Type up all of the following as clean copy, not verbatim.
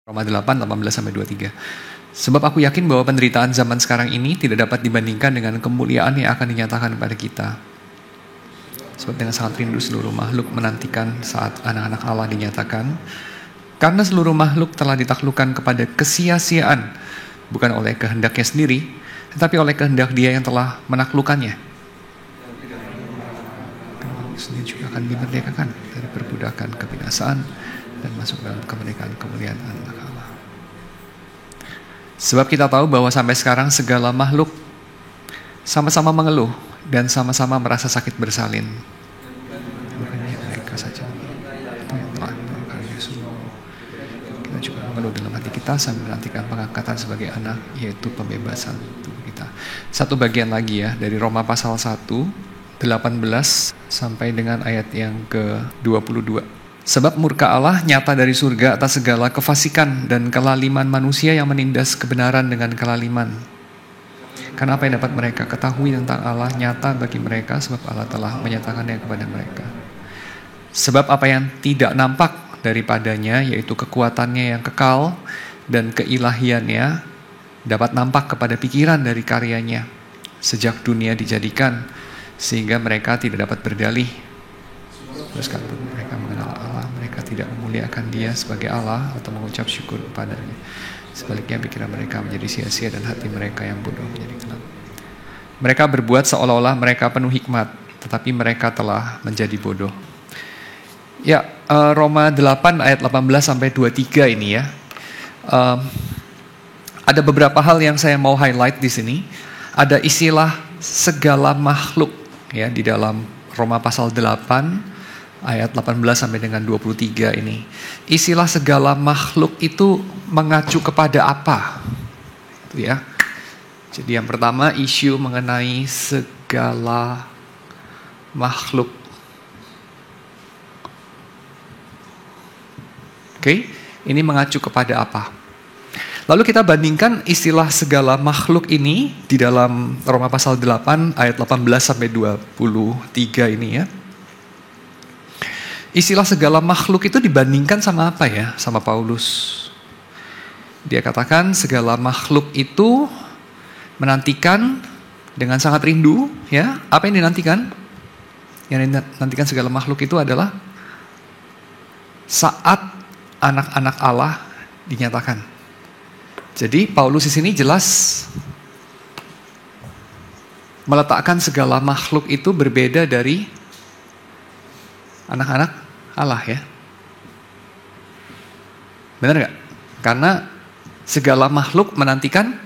Roma 8, 18-23. Sebab aku yakin bahwa penderitaan zaman sekarang ini tidak dapat dibandingkan dengan kemuliaan yang akan dinyatakan kepada kita. Sebab dengan sangat rindu seluruh makhluk menantikan saat anak-anak Allah dinyatakan. Karena seluruh makhluk telah ditaklukkan kepada kesia-siaan, bukan oleh kehendaknya sendiri, tetapi oleh kehendak Dia yang telah menaklukkannya. Sendiri juga akan dimerdekakan dari perbudakan kebinasaan dan masuk dalam kemerdekaan kemuliaan anak Allah. Sebab kita tahu bahwa sampai sekarang segala makhluk sama-sama mengeluh dan sama-sama merasa sakit bersalin. Bukan hanya mereka saja, yang telah melakukannya semua. Kita juga mengeluh dalam hati kita sambil menantikan pengangkatan sebagai anak, yaitu pembebasan tubuh kita. Satu bagian lagi ya, dari Roma pasal 1, 18 sampai dengan ayat yang ke-22. Sebab murka Allah nyata dari surga atas segala kefasikan dan kelaliman manusia yang menindas kebenaran dengan kelaliman. Karena apa yang dapat mereka ketahui tentang Allah nyata bagi mereka, sebab Allah telah menyatakannya kepada mereka. Sebab apa yang tidak nampak daripadanya, yaitu kekuatannya yang kekal dan keilahiannya, dapat nampak kepada pikiran dari karyanya sejak dunia dijadikan, sehingga mereka tidak dapat berdalih. Terus kan mereka mengenal Allah, mereka tidak memuliakan Dia sebagai Allah atau mengucap syukur kepadanya. Sebaliknya pikiran mereka menjadi sia-sia dan hati mereka yang bodoh menjadi gelap. Mereka berbuat seolah-olah mereka penuh hikmat, tetapi mereka telah menjadi bodoh. Ya, Roma 8 ayat 18-23 ini ya. Ada beberapa hal yang saya mau highlight di sini. Ada istilah segala makhluk ya di dalam Roma pasal 8 ayat 18 sampai dengan 23 ini. Istilah segala makhluk itu mengacu kepada apa? Itu ya. Jadi yang pertama isu mengenai segala makhluk. Oke, ini mengacu kepada apa? Lalu kita bandingkan istilah segala makhluk ini di dalam Roma pasal 8 ayat 18 sampai 23 ini ya. Istilah segala makhluk itu dibandingkan sama apa ya? Sama Paulus. Dia katakan segala makhluk itu menantikan dengan sangat rindu ya. Apa yang dinantikan? Yang dinantikan segala makhluk itu adalah saat anak-anak Allah dinyatakan. Jadi Paulus di sini jelas meletakkan segala makhluk itu berbeda dari anak-anak Allah ya. Benar nggak? Karena segala makhluk menantikan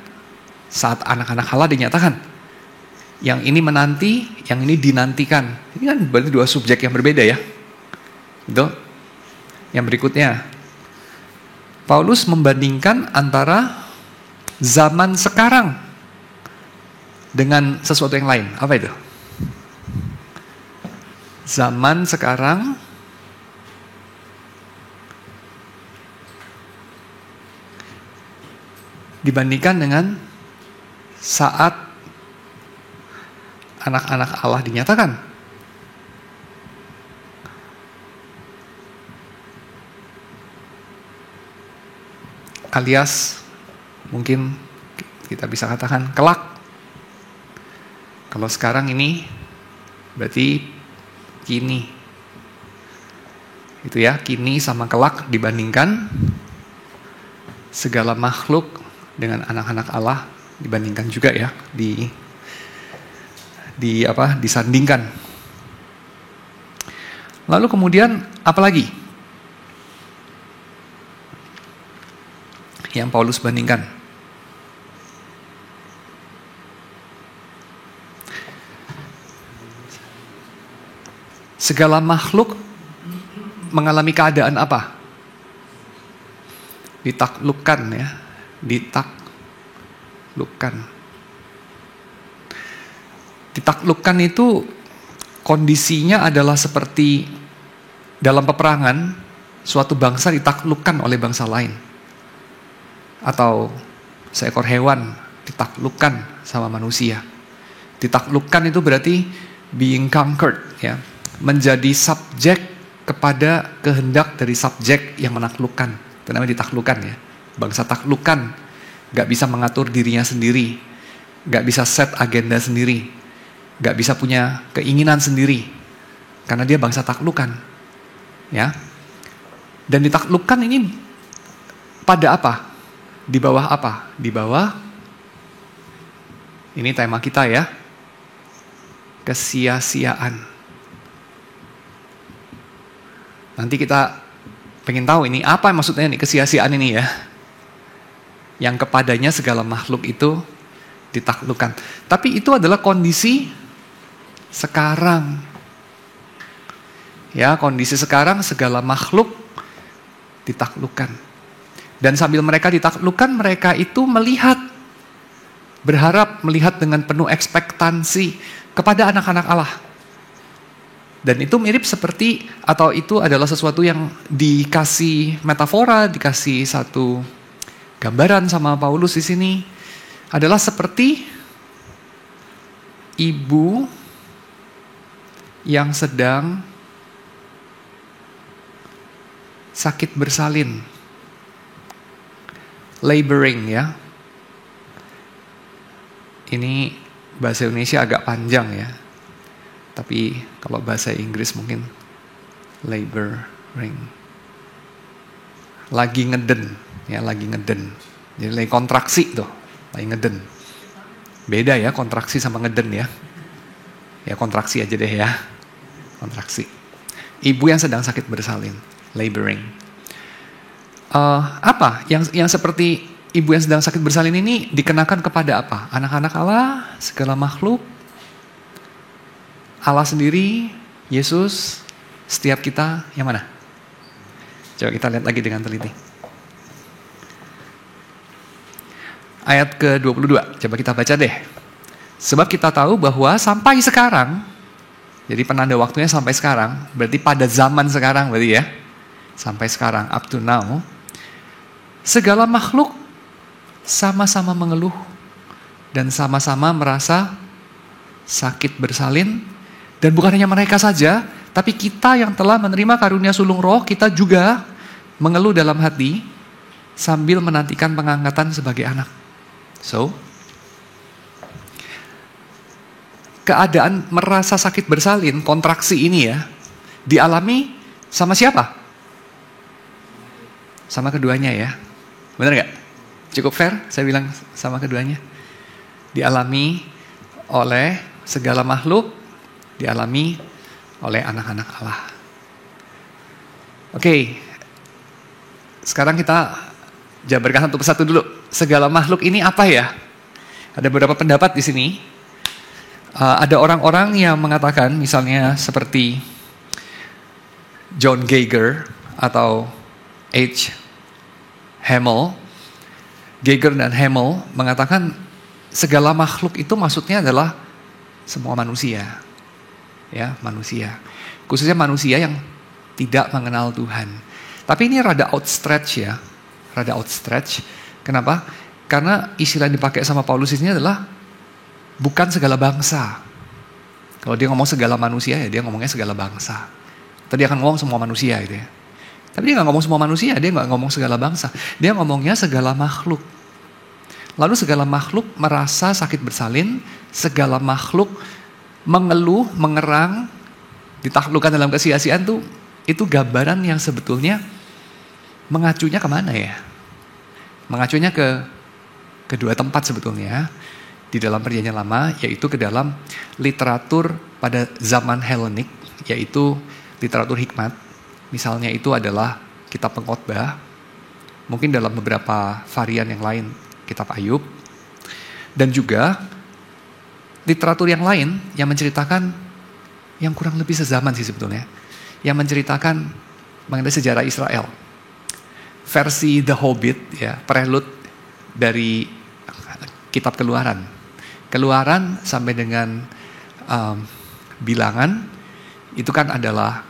saat anak-anak Allah dinyatakan. Yang ini menanti, yang ini dinantikan. Ini kan berarti dua subjek yang berbeda ya. Betul? Yang berikutnya, Paulus membandingkan antara zaman sekarang dengan sesuatu yang lain. Apa itu? Zaman sekarang dibandingkan dengan saat anak-anak Allah dinyatakan. Alias mungkin kita bisa katakan kelak. Kalau sekarang ini berarti kini. Itu ya, kini sama kelak dibandingkan segala makhluk dengan anak-anak Allah dibandingkan juga ya, disandingkan. Lalu kemudian apa lagi yang Paulus bandingkan? Segala makhluk mengalami keadaan apa? Ditaklukkan ya, ditaklukkan. Ditaklukkan itu kondisinya adalah seperti dalam peperangan suatu bangsa ditaklukkan oleh bangsa lain. Atau seekor hewan ditaklukkan sama manusia. Ditaklukkan itu berarti being conquered ya. Menjadi subjek kepada kehendak dari subjek yang menaklukkan. Itu namanya ditaklukkan ya. bangsa taklukan, gak bisa mengatur dirinya sendiri, gak bisa set agenda sendiri, gak bisa punya keinginan sendiri, karena dia bangsa taklukan. Ya. Dan ditaklukkan ini pada apa? Di bawah apa? Di bawah, ini tema kita ya, kesia-siaan. Nanti kita pengen tahu ini apa maksudnya nih kesia-siaan ini ya. Yang kepadanya segala makhluk itu ditaklukkan. Tapi itu adalah kondisi sekarang. Ya, kondisi sekarang segala makhluk ditaklukkan. Dan sambil mereka ditaklukkan, mereka itu berharap melihat dengan penuh ekspektansi kepada anak-anak Allah. Dan itu mirip seperti, atau itu adalah sesuatu yang dikasih metafora, dikasih satu gambaran sama Paulus di sini, adalah seperti ibu yang sedang sakit bersalin. Laboring ya. Ini bahasa Indonesia agak panjang ya. Tapi kalau bahasa Inggris mungkin laboring. Lagi ngeden, ya lagi ngeden. Jadi lagi kontraksi tuh, lagi ngeden. Beda ya kontraksi sama ngeden ya. Ya kontraksi aja deh ya. Kontraksi. Ibu yang sedang sakit bersalin, laboring. Apa yang seperti ibu yang sedang sakit bersalin ini dikenakan kepada apa? Anak-anak Allah, segala makhluk, Allah sendiri, Yesus, setiap kita, yang mana? Coba kita lihat lagi dengan teliti. Ayat ke-22, coba kita baca deh. Sebab kita tahu bahwa sampai sekarang, jadi penanda waktunya sampai sekarang, berarti pada zaman sekarang berarti ya, sampai sekarang, up to now, segala makhluk sama-sama mengeluh dan sama-sama merasa sakit bersalin. Dan bukan hanya mereka saja, tapi kita yang telah menerima karunia sulung roh, kita juga mengeluh dalam hati sambil menantikan pengangkatan sebagai anak. So, keadaan merasa sakit bersalin, kontraksi ini ya, dialami sama siapa? Sama keduanya ya. Benar gak? Cukup fair saya bilang sama keduanya. Dialami oleh segala makhluk, dialami oleh anak-anak Allah. Oke, sekarang kita jabarkan satu persatu dulu. Segala makhluk ini apa ya? Ada beberapa pendapat di sini. Ada orang-orang yang mengatakan, misalnya seperti John Geiger atau H. Hamel, Geiger dan Hamel mengatakan segala makhluk itu maksudnya adalah semua manusia. Ya, manusia. Khususnya manusia yang tidak mengenal Tuhan. Tapi ini rada outstretch ya. Rada outstretch. Kenapa? Karena istilah yang dipakai sama Paulus ini adalah bukan segala bangsa. Kalau dia ngomong segala manusia ya dia ngomongnya segala bangsa. Tadi akan ngomong semua manusia gitu ya. Tapi dia gak ngomong semua manusia, dia gak ngomong segala bangsa. Dia ngomongnya segala makhluk. Lalu segala makhluk merasa sakit bersalin, segala makhluk mengeluh, mengerang, ditaklukkan dalam kesia-siaan tuh, itu gambaran yang sebetulnya mengacunya kemana ya? Mengacunya ke kedua tempat sebetulnya di dalam Perjanjian Lama, yaitu ke dalam literatur pada zaman Helenik, yaitu literatur hikmat. Misalnya itu adalah kitab Pengkhotbah, mungkin dalam beberapa varian yang lain, kitab Ayub, dan juga literatur yang lain yang menceritakan yang kurang lebih sezaman sih sebetulnya, yang menceritakan mengenai sejarah Israel. Versi The Hobbit, ya, prelude dari kitab Keluaran. Keluaran sampai dengan Bilangan, itu kan adalah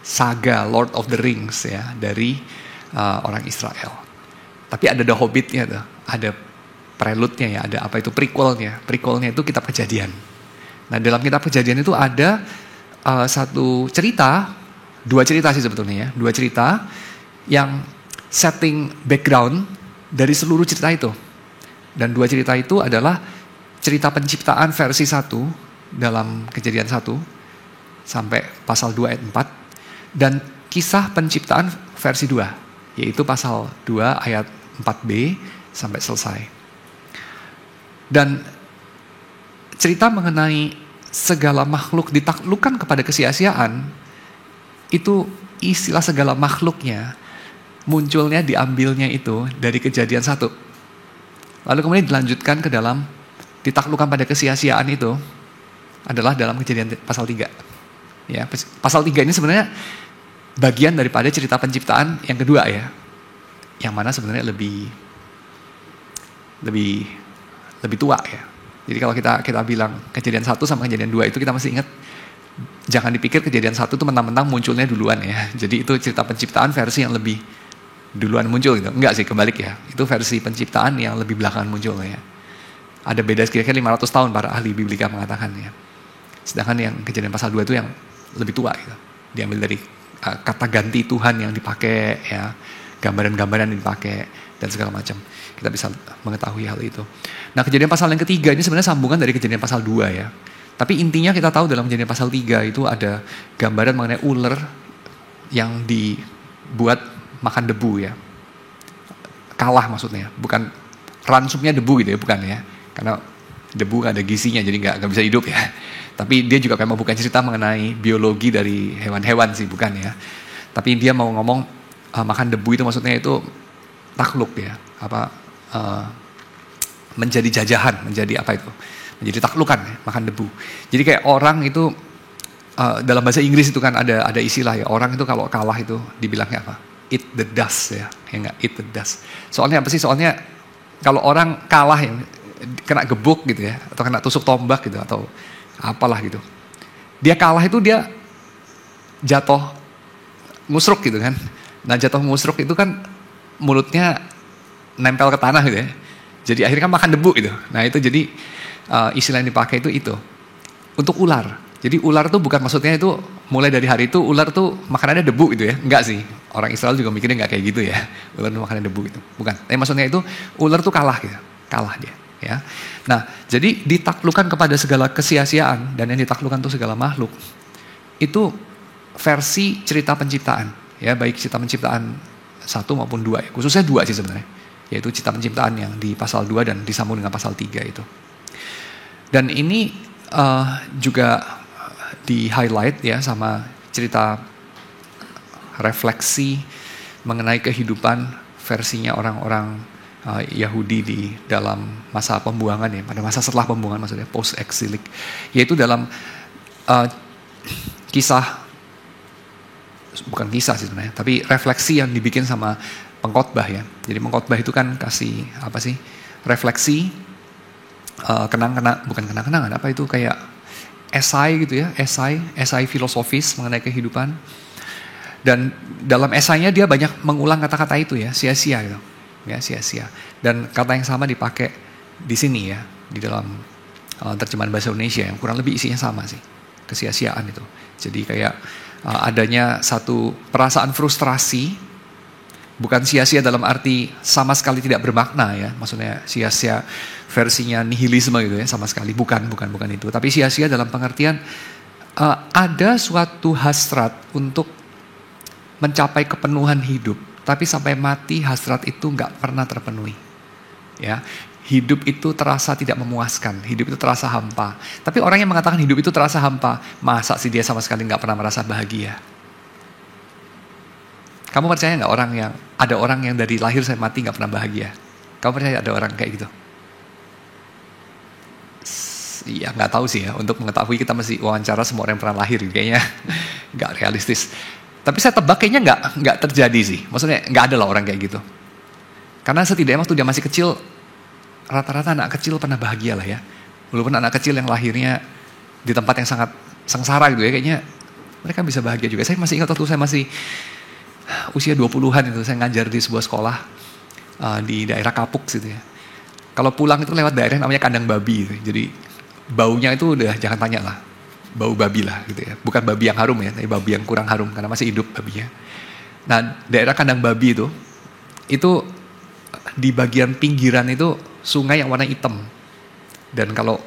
saga Lord of the Rings ya dari orang Israel. Tapi ada The Hobbit-nya tuh, ada prelude-nya ya, ada apa itu prequel-nya. Prequel-nya itu kitab Kejadian. Nah, dalam kitab Kejadian itu ada satu cerita, dua cerita sih sebetulnya ya, dua cerita yang setting background dari seluruh cerita itu. Dan 2 cerita itu adalah cerita penciptaan versi 1 dalam Kejadian 1 sampai pasal 2 ayat 4 dan kisah penciptaan versi 2 yaitu pasal 2 ayat 4b sampai selesai. Dan cerita mengenai segala makhluk ditaklukkan kepada kesia-siaan itu istilah segala makhluknya munculnya diambilnya itu dari Kejadian 1. Lalu kemudian dilanjutkan ke dalam ditaklukkan pada kesia-siaan itu adalah dalam Kejadian pasal 3. Ya, pasal 3 ini sebenarnya bagian daripada cerita penciptaan yang kedua ya. Yang mana sebenarnya lebih tua ya. Jadi kalau kita bilang Kejadian 1 sama Kejadian 2 itu kita mesti ingat jangan dipikir Kejadian 1 itu mentang-mentang munculnya duluan ya. Jadi itu cerita penciptaan versi yang lebih duluan muncul gitu. Enggak sih, kebalik ya. Itu versi penciptaan yang lebih belakangan muncul ya. Ada beda kira-kira 500 tahun para ahli biblika mengatakan ya. Sedangkan yang Kejadian pasal 2 itu yang lebih tua gitu. Diambil dari kata ganti Tuhan yang dipakai ya, gambaran-gambaran yang dipakai dan segala macam. Kita bisa mengetahui hal itu. Nah, Kejadian pasal yang ketiga ini sebenarnya sambungan dari Kejadian pasal 2 ya. Tapi intinya kita tahu dalam Kejadian pasal 3 itu ada gambaran mengenai ular yang dibuat makan debu ya. Kalah maksudnya, bukan ransumnya debu gitu ya, bukan ya. Karena debu gak ada gizinya jadi gak bisa hidup ya. Tapi dia juga memang bukan cerita mengenai biologi dari hewan-hewan sih, bukan ya. Tapi dia mau ngomong makan debu itu maksudnya itu takluk ya. Menjadi jajahan, menjadi apa itu? Menjadi taklukan ya, makan debu. Jadi kayak orang itu dalam bahasa Inggris itu kan ada istilah ya, orang itu kalau kalah itu dibilangnya apa? Eat the dust ya enggak, eat the dust. Soalnya apa sih? Soalnya kalau orang kalah yang kena gebuk gitu ya, atau kena tusuk tombak gitu, atau apalah gitu. Dia kalah itu dia jatuh musruk gitu kan. Nah jatuh musruk itu kan mulutnya nempel ke tanah gitu ya. Jadi akhirnya kan makan debu gitu. Nah itu jadi istilah yang dipakai itu. Untuk ular. Jadi ular tuh bukan maksudnya itu mulai dari hari itu ular tuh makanannya debu gitu ya. Enggak sih. Orang Israel juga mikirnya enggak kayak gitu ya. Ular tuh makanannya debu gitu. Bukan. Tapi maksudnya itu ular tuh kalah gitu. Kalah dia. Ya. Nah jadi ditaklukkan kepada segala kesia-siaan. Dan yang ditaklukkan tuh segala makhluk. Itu versi cerita penciptaan. Ya, baik cerita penciptaan 1 maupun 2. Khususnya 2 sih sebenarnya. Yaitu cerita penciptaan yang di pasal 2 dan disambung dengan pasal 3 itu. Dan ini juga di highlight ya sama cerita refleksi mengenai kehidupan versinya orang-orang Yahudi di dalam masa pembuangan ya, pada masa setelah pembuangan maksudnya post exilik, yaitu dalam bukan kisah sih sebenarnya, tapi refleksi yang dibikin sama pengkhotbah ya. Jadi pengkhotbah itu kan kasih apa sih? Refleksi, bukan kenang-kenangan, apa itu kayak esai gitu ya, esai filosofis mengenai kehidupan. Dan dalam esainya dia banyak mengulang kata-kata itu ya, sia-sia gitu. Ya, sia-sia. Dan kata yang sama dipakai di sini ya, di dalam terjemahan bahasa Indonesia yang kurang lebih isinya sama sih. Kesia-siaan itu. Jadi kayak adanya satu perasaan frustrasi, bukan sia-sia dalam arti sama sekali tidak bermakna ya, maksudnya sia-sia versinya nihilisme gitu ya, sama sekali bukan itu. Tapi sia-sia dalam pengertian ada suatu hasrat untuk mencapai kepenuhan hidup, tapi sampai mati hasrat itu nggak pernah terpenuhi. Ya, hidup itu terasa tidak memuaskan, hidup itu terasa hampa. Tapi orang yang mengatakan hidup itu terasa hampa, masa sih dia sama sekali nggak pernah merasa bahagia? Kamu percaya nggak ada orang yang dari lahir sampai mati nggak pernah bahagia? Kamu percaya ada orang kayak gitu? Iya nggak tahu sih ya. Untuk mengetahui kita mesti wawancara semua orang yang pernah lahir, kayaknya nggak realistis. Tapi saya tebak kayaknya nggak terjadi sih. Maksudnya nggak ada lah orang kayak gitu. Karena setidaknya waktu dia masih kecil, rata-rata anak kecil pernah bahagia lah ya. Walaupun anak kecil yang lahirnya di tempat yang sangat sengsara gitu ya, kayaknya mereka bisa bahagia juga. Saya masih ingat waktu saya masih usia 20-an itu, saya ngajar di sebuah sekolah di daerah Kapuk gitu ya. Kalau pulang itu lewat daerah namanya Kandang Babi gitu. Jadi baunya itu udah jangan tanya lah. Bau babi lah gitu ya. Bukan babi yang harum ya, tapi babi yang kurang harum karena masih hidup babinya. Nah, daerah Kandang Babi itu di bagian pinggiran itu sungai yang warna hitam. Dan kalau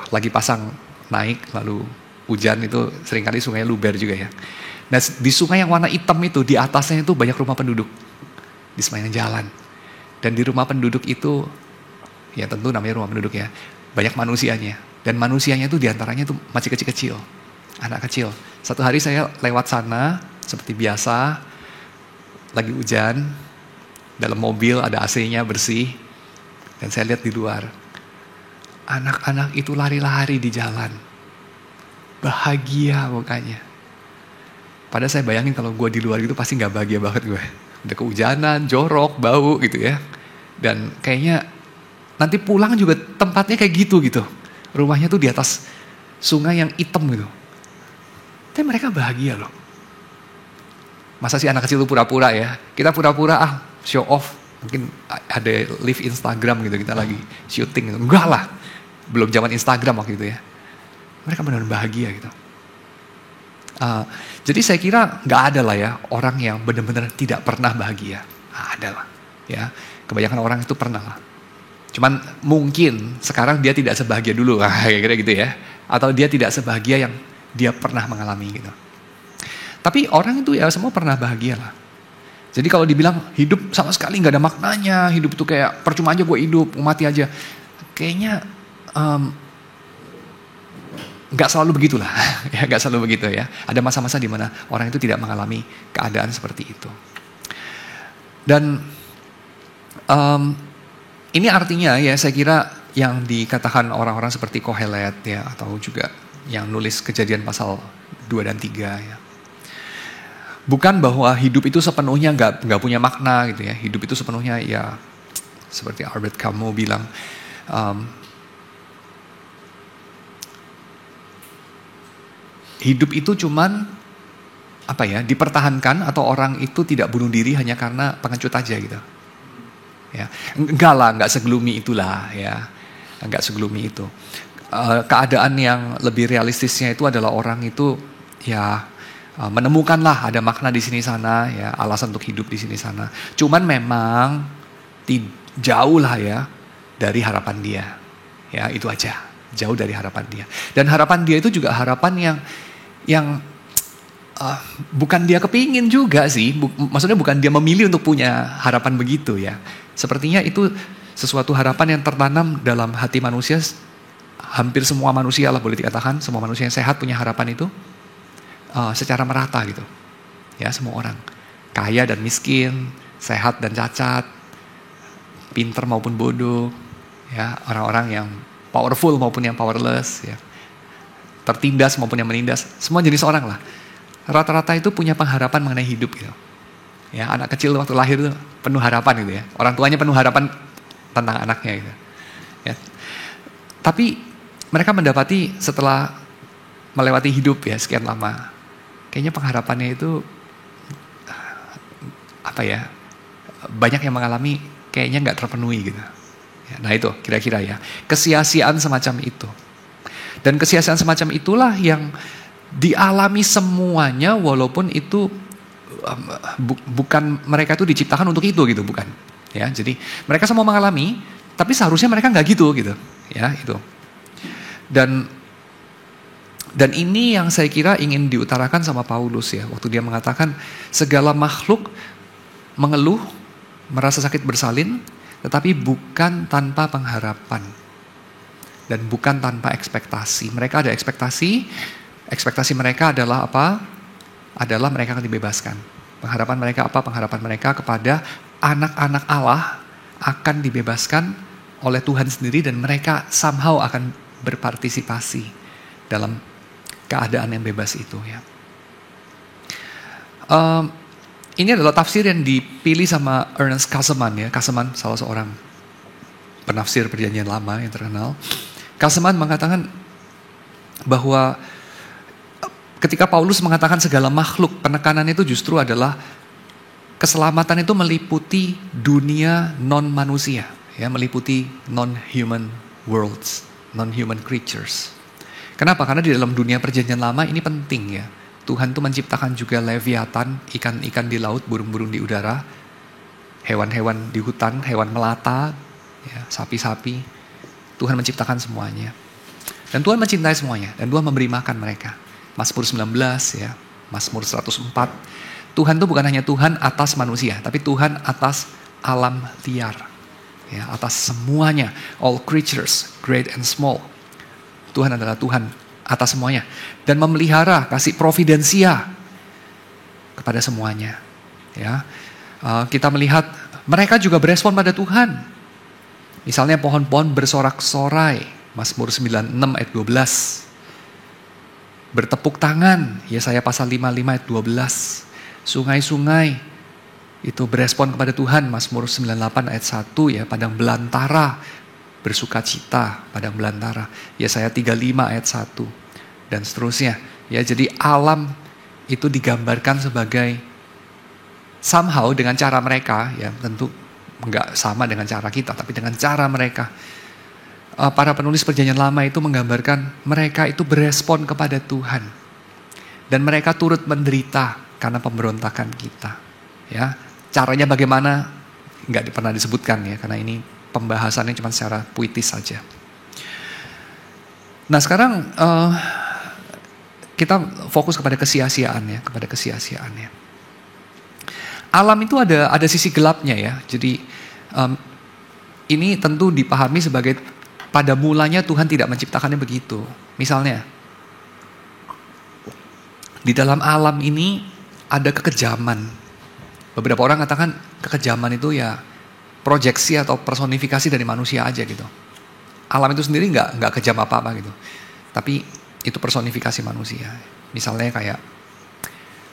lagi pasang naik lalu hujan itu seringkali sungainya luber juga ya. Nah di sungai yang warna hitam itu di atasnya itu banyak rumah penduduk di sepanjang jalan. Dan di rumah penduduk itu ya tentu namanya rumah penduduk ya, banyak manusianya. Dan manusianya itu diantaranya itu masih kecil-kecil, anak kecil. Satu hari saya lewat sana seperti biasa, lagi hujan, dalam mobil ada AC-nya bersih, dan saya lihat di luar, anak-anak itu lari-lari di jalan, bahagia mukanya. Padahal saya bayangin kalau gue di luar gitu pasti gak bahagia banget gue. Udah kehujanan, jorok, bau gitu ya. Dan kayaknya nanti pulang juga tempatnya kayak gitu. Rumahnya tuh di atas sungai yang hitam gitu. Tapi mereka bahagia loh. Masa sih anak kecil itu pura-pura ya? Kita pura-pura show off. Mungkin ada live Instagram gitu, kita lagi syuting gitu. Enggak lah. Belum zaman Instagram waktu itu ya. Mereka benar-benar bahagia gitu. Jadi saya kira nggak ada lah ya orang yang benar-benar tidak pernah bahagia. Ada lah ya. Kebanyakan orang itu pernah lah. Cuman mungkin sekarang dia tidak sebahagia dulu, kira-kira gitu ya. Atau dia tidak sebahagia yang dia pernah mengalami gitu. Tapi orang itu ya semua pernah bahagia lah. Jadi kalau dibilang hidup sama sekali nggak ada maknanya, hidup itu kayak percuma aja gue hidup, mati aja. Kayaknya nggak selalu begitulah, ya nggak selalu begitu ya. Ada masa-masa di mana orang itu tidak mengalami keadaan seperti itu. Dan ini artinya ya saya kira yang dikatakan orang-orang seperti Kohelet ya, atau juga yang nulis Kejadian pasal 2 dan 3 ya. Bukan bahwa hidup itu sepenuhnya nggak punya makna gitu ya. Hidup itu sepenuhnya ya seperti Albert Camus bilang, hidup itu cuman dipertahankan atau orang itu tidak bunuh diri hanya karena pengecut aja gitu. Ya, enggak lah, enggak segelumi itulah ya. Enggak segelumi itu. Keadaan yang lebih realistisnya itu adalah orang itu ya menemukanlah ada makna di sini sana ya, alasan untuk hidup di sini sana. Cuman memang jauh lah ya dari harapan dia. Ya, itu aja. Jauh dari harapan dia. Dan harapan dia itu juga harapan yang bukan dia kepingin juga sih. Maksudnya bukan dia memilih untuk punya harapan begitu ya. Sepertinya itu sesuatu harapan yang tertanam dalam hati manusia. Hampir semua manusia lah boleh dikatakan. Semua manusia yang sehat punya harapan itu secara merata gitu. Ya, semua orang. Kaya dan miskin, sehat dan cacat, pinter maupun bodoh. Ya, orang-orang yang powerful maupun yang powerless. Ya. Tertindas maupun yang menindas. Semua jenis orang lah. Rata-rata itu punya pengharapan mengenai hidup gitu. Ya, anak kecil waktu lahir itu penuh harapan gitu ya. Orang tuanya penuh harapan tentang anaknya gitu. Ya. Tapi mereka mendapati setelah melewati hidup ya sekian lama, kayaknya pengharapannya itu banyak yang mengalami kayaknya nggak terpenuhi gitu. Ya, nah itu kira-kira ya kesia-siaan semacam itu. Dan kesia-siaan semacam itulah yang dialami semuanya, walaupun itu bukan mereka itu diciptakan untuk itu gitu, bukan. Ya, jadi mereka semua mengalami, tapi seharusnya mereka nggak gitu. Ya, itu. Dan ini yang saya kira ingin diutarakan sama Paulus ya, waktu dia mengatakan segala makhluk mengeluh, merasa sakit bersalin, tetapi bukan tanpa pengharapan. Dan bukan tanpa ekspektasi. Mereka ada ekspektasi mereka adalah apa? Adalah mereka akan dibebaskan. Pengharapan mereka apa? Pengharapan mereka kepada anak-anak Allah akan dibebaskan oleh Tuhan sendiri, dan mereka somehow akan berpartisipasi dalam keadaan yang bebas itu ya. Ini adalah tafsir yang dipilih sama Ernest Caseman ya. Caseman salah seorang penafsir Perjanjian Lama yang terkenal. Caseman mengatakan bahwa ketika Paulus mengatakan segala makhluk, penekanan itu justru adalah keselamatan itu meliputi dunia non-manusia, ya, meliputi non-human worlds, non-human creatures. Kenapa? Karena di dalam dunia Perjanjian Lama ini penting ya. Tuhan tuh menciptakan juga Leviathan, ikan-ikan di laut, burung-burung di udara, hewan-hewan di hutan, hewan melata, ya, sapi-sapi. Tuhan menciptakan semuanya. Dan Tuhan mencintai semuanya. Dan Tuhan memberi makan mereka. Mazmur 19, ya, Mazmur 104. Tuhan itu bukan hanya Tuhan atas manusia, tapi Tuhan atas alam liar. Ya, atas semuanya. All creatures, great and small. Tuhan adalah Tuhan atas semuanya. Dan memelihara, kasih providensia kepada semuanya. Ya, kita melihat mereka juga berespon pada Tuhan. Misalnya pohon-pohon bersorak-sorai, Mazmur 96 ayat 12. Bertepuk tangan, Yesaya pasal 55 ayat 12. Sungai-sungai itu berespon kepada Tuhan, Mazmur 98 ayat 1 ya, padang belantara bersukacita, padang belantara, Yesaya 35 ayat 1 dan seterusnya. Ya, jadi alam itu digambarkan sebagai somehow dengan cara mereka, ya tentu enggak sama dengan cara kita, tapi dengan cara mereka. Para penulis Perjanjian Lama itu menggambarkan mereka itu berespon kepada Tuhan. Dan mereka turut menderita karena pemberontakan kita. Ya, caranya bagaimana enggak pernah disebutkan ya, karena ini pembahasannya cuma secara puitis saja. Nah, sekarang kita fokus kepada kesia-siaan ya, kepada kesia-siaannya. Alam itu ada sisi gelapnya ya. Jadi ini tentu dipahami sebagai pada mulanya Tuhan tidak menciptakannya begitu. Misalnya di dalam alam ini ada kekejaman. Beberapa orang katakan kekejaman itu ya proyeksi atau personifikasi dari manusia aja gitu. Alam itu sendiri nggak kejam apa-apa gitu. Tapi itu personifikasi manusia. Misalnya kayak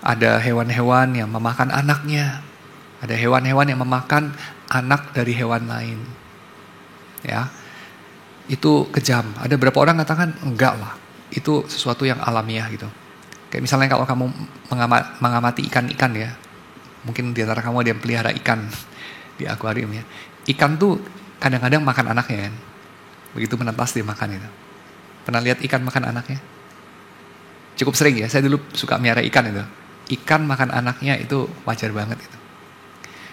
ada hewan-hewan yang memakan anaknya. Ada hewan-hewan yang memakan anak dari hewan lain. Ya. Itu kejam. Ada beberapa orang katakan enggak lah. Itu sesuatu yang alamiah gitu. Kayak misalnya kalau kamu mengamati ikan-ikan ya. Mungkin di antara kamu ada yang pelihara ikan di akuarium ya. Ikan tuh kadang-kadang makan anaknya kan. Begitu menetas dia makan itu. Pernah lihat ikan makan anaknya? Cukup sering ya. Saya dulu suka miara ikan itu. Ikan makan anaknya itu wajar banget itu.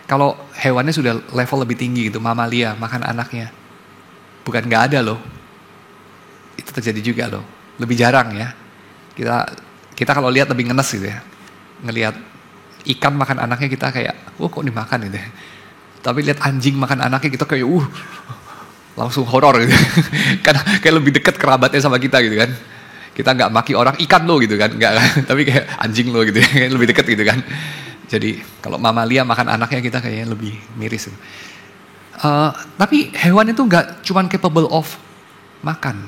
Kalau hewannya sudah level lebih tinggi gitu, mamalia makan anaknya. Bukan nggak ada loh. Itu terjadi juga loh. Lebih jarang ya. Kita kalau lihat lebih ngenes gitu ya. Ngelihat ikan makan anaknya kita kayak, kok dimakan gitu ya. Tapi lihat anjing makan anaknya kita kayak, langsung horor gitu. Karena kayak lebih dekat kerabatnya sama kita gitu kan. Kita nggak maki orang ikan lo gitu kan, nggak kan? Tapi kayak anjing lo gitu ya, lebih dekat gitu kan. Jadi kalau mamalia makan anaknya kita kayaknya lebih miris. Gitu. Tapi hewan itu nggak cuman capable of makan.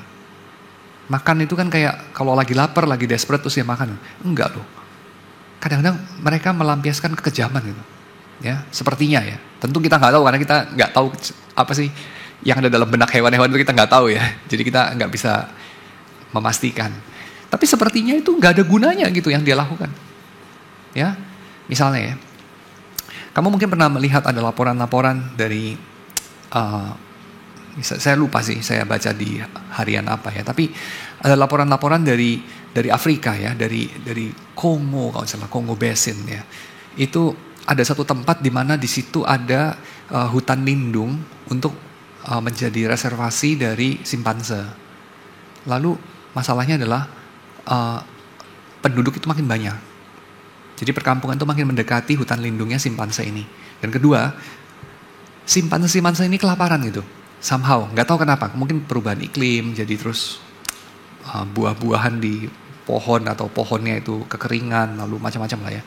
Makan itu kan kayak kalau lagi lapar, lagi desperate terus dia makan. Enggak loh. Kadang-kadang mereka melampiaskan kekejaman gitu. Ya, sepertinya ya. Tentu kita nggak tahu karena kita nggak tahu apa sih yang ada dalam benak hewan-hewan itu kita nggak tahu ya. Jadi kita nggak bisa memastikan. Tapi sepertinya itu nggak ada gunanya gitu yang dia lakukan. Ya, misalnya ya. Kamu mungkin pernah melihat ada laporan-laporan dari saya lupa sih saya baca di harian apa ya, tapi ada laporan-laporan dari Afrika ya, dari Kongo kalau salah, Kongo Basin ya. Itu ada satu tempat di mana di situ ada hutan lindung untuk menjadi reservasi dari simpanse. Lalu masalahnya adalah penduduk itu makin banyak. Jadi perkampungan itu makin mendekati hutan lindungnya simpanse ini. Dan kedua, simpanse ini kelaparan gitu. Somehow, nggak tahu kenapa. Mungkin perubahan iklim, jadi terus buah-buahan di pohon atau pohonnya itu kekeringan, lalu macam-macam lah ya.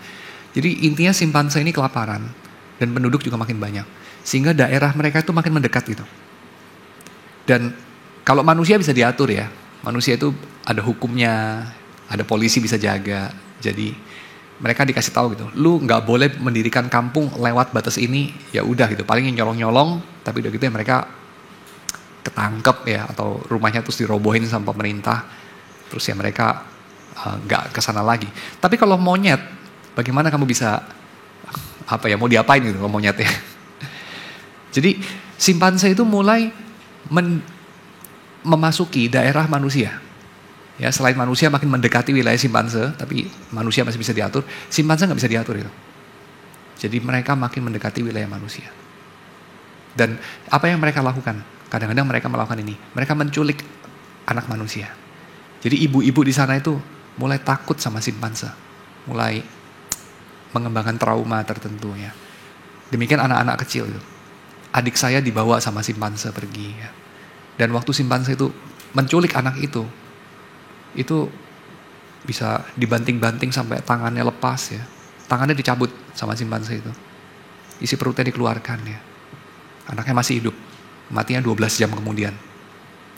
Jadi intinya simpanse ini kelaparan dan penduduk juga makin banyak. Sehingga daerah mereka itu makin mendekat gitu. Dan kalau manusia bisa diatur ya. Manusia itu ada hukumnya, ada polisi bisa jaga. Jadi mereka dikasih tahu gitu, lu nggak boleh mendirikan kampung lewat batas ini, ya udah gitu. Paling nyolong-nyolong, tapi udah gitu ya mereka ketangkep ya, atau rumahnya terus dirobohin sama pemerintah, terus ya mereka nggak kesana lagi. Tapi kalau monyet, bagaimana kamu bisa mau diapain gitu kalau monyet ya? Jadi simpanse itu mulai memasuki daerah manusia. Ya, selain manusia makin mendekati wilayah simpanse, tapi manusia masih bisa diatur, simpanse nggak bisa diatur itu. Jadi mereka makin mendekati wilayah manusia. Dan apa yang mereka lakukan? Kadang-kadang mereka melakukan ini. Mereka menculik anak manusia. Jadi ibu-ibu di sana itu mulai takut sama simpanse. Mulai mengembangkan trauma tertentu ya. Demikian anak-anak kecil itu. Adik saya dibawa sama simpanse pergi ya. Dan waktu simpanse itu menculik anak itu bisa dibanting-banting sampai tangannya lepas ya. Tangannya dicabut sama simpanse itu. Isi perutnya dikeluarkan ya. Anaknya masih hidup. Matinya 12 jam kemudian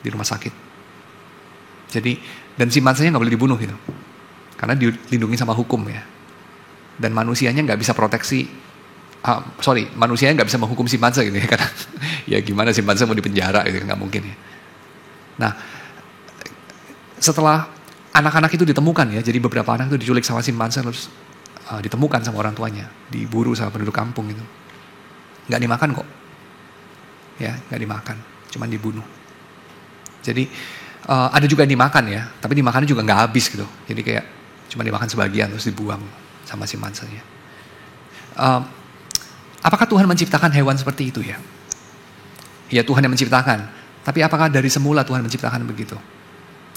di rumah sakit. Jadi, dan simpansenya nggak boleh dibunuh gitu. Karena dilindungi sama hukum ya. Dan manusianya nggak bisa proteksi, manusianya nggak bisa menghukum simpanse gitu ya. Karena ya gimana simpanse mau dipenjara gitu, nggak mungkin ya. Nah, setelah anak-anak itu ditemukan ya, jadi beberapa anak itu diculik sama simpanse terus ditemukan sama orang tuanya, diburu sama penduduk kampung itu. Nggak dimakan kok. Ya, nggak dimakan, cuman dibunuh. Jadi ada juga yang dimakan ya, tapi dimakannya juga nggak habis gitu. Jadi kayak cuma dimakan sebagian terus dibuang sama simpansenya. Apakah Tuhan menciptakan hewan seperti itu ya? Ya Tuhan yang menciptakan. Tapi apakah dari semula Tuhan menciptakan begitu?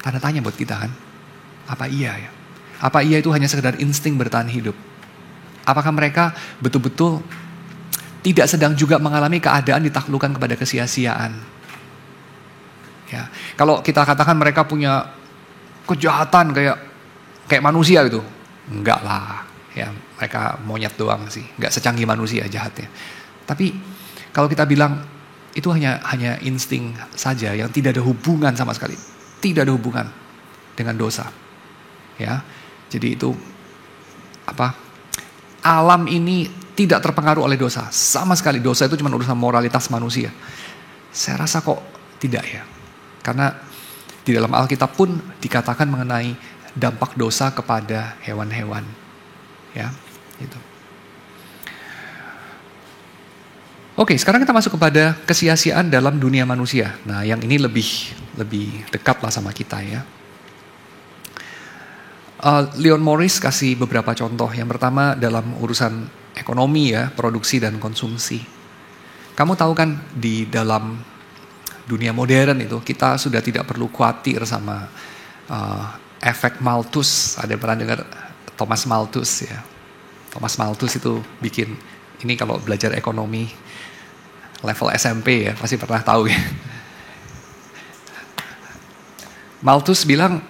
Tanda tanya buat kita kan? Apa iya ya? Apa iya itu hanya sekedar insting bertahan hidup? Apakah mereka betul-betul tidak sedang juga mengalami keadaan ditaklukkan kepada kesia-siaan? Ya, kalau kita katakan mereka punya kejahatan kayak manusia gitu, enggak lah. Ya, mereka monyet doang sih, enggak secanggih manusia jahatnya. Tapi kalau kita bilang itu hanya insting saja yang tidak ada hubungan sama sekali, tidak ada hubungan dengan dosa. Ya, jadi itu alam ini tidak terpengaruh oleh dosa. Sama sekali dosa itu cuma urusan moralitas manusia. Saya rasa kok tidak ya. Karena di dalam Alkitab pun dikatakan mengenai dampak dosa kepada hewan-hewan. Ya, gitu. Oke, sekarang kita masuk kepada kesia-siaan dalam dunia manusia. Nah, yang ini lebih dekat lah sama kita ya. Leon Morris kasih beberapa contoh. Yang pertama dalam urusan ekonomi ya, produksi dan konsumsi. Kamu tahu kan di dalam dunia modern itu kita sudah tidak perlu khawatir sama efek Malthus. Ada yang pernah dengar Thomas Malthus ya? Thomas Malthus itu bikin, ini kalau belajar ekonomi level SMP ya, pasti pernah tahu ya. Malthus bilang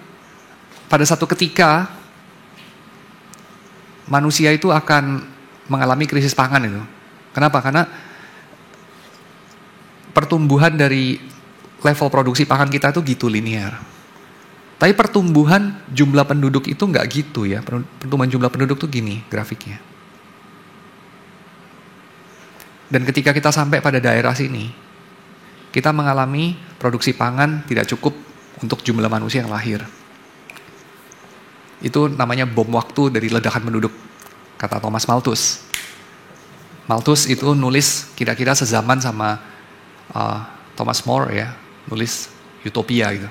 pada satu ketika manusia itu akan mengalami krisis pangan itu. Kenapa? Karena pertumbuhan dari level produksi pangan kita itu gitu linear. Tapi pertumbuhan jumlah penduduk itu nggak gitu ya. Pertumbuhan jumlah penduduk tuh gini grafiknya. Dan ketika kita sampai pada daerah sini, kita mengalami produksi pangan tidak cukup untuk jumlah manusia yang lahir. Itu namanya bom waktu dari ledakan penduduk, kata Thomas Malthus. Malthus itu nulis kira-kira sezaman sama Thomas More ya, nulis Utopia gitu.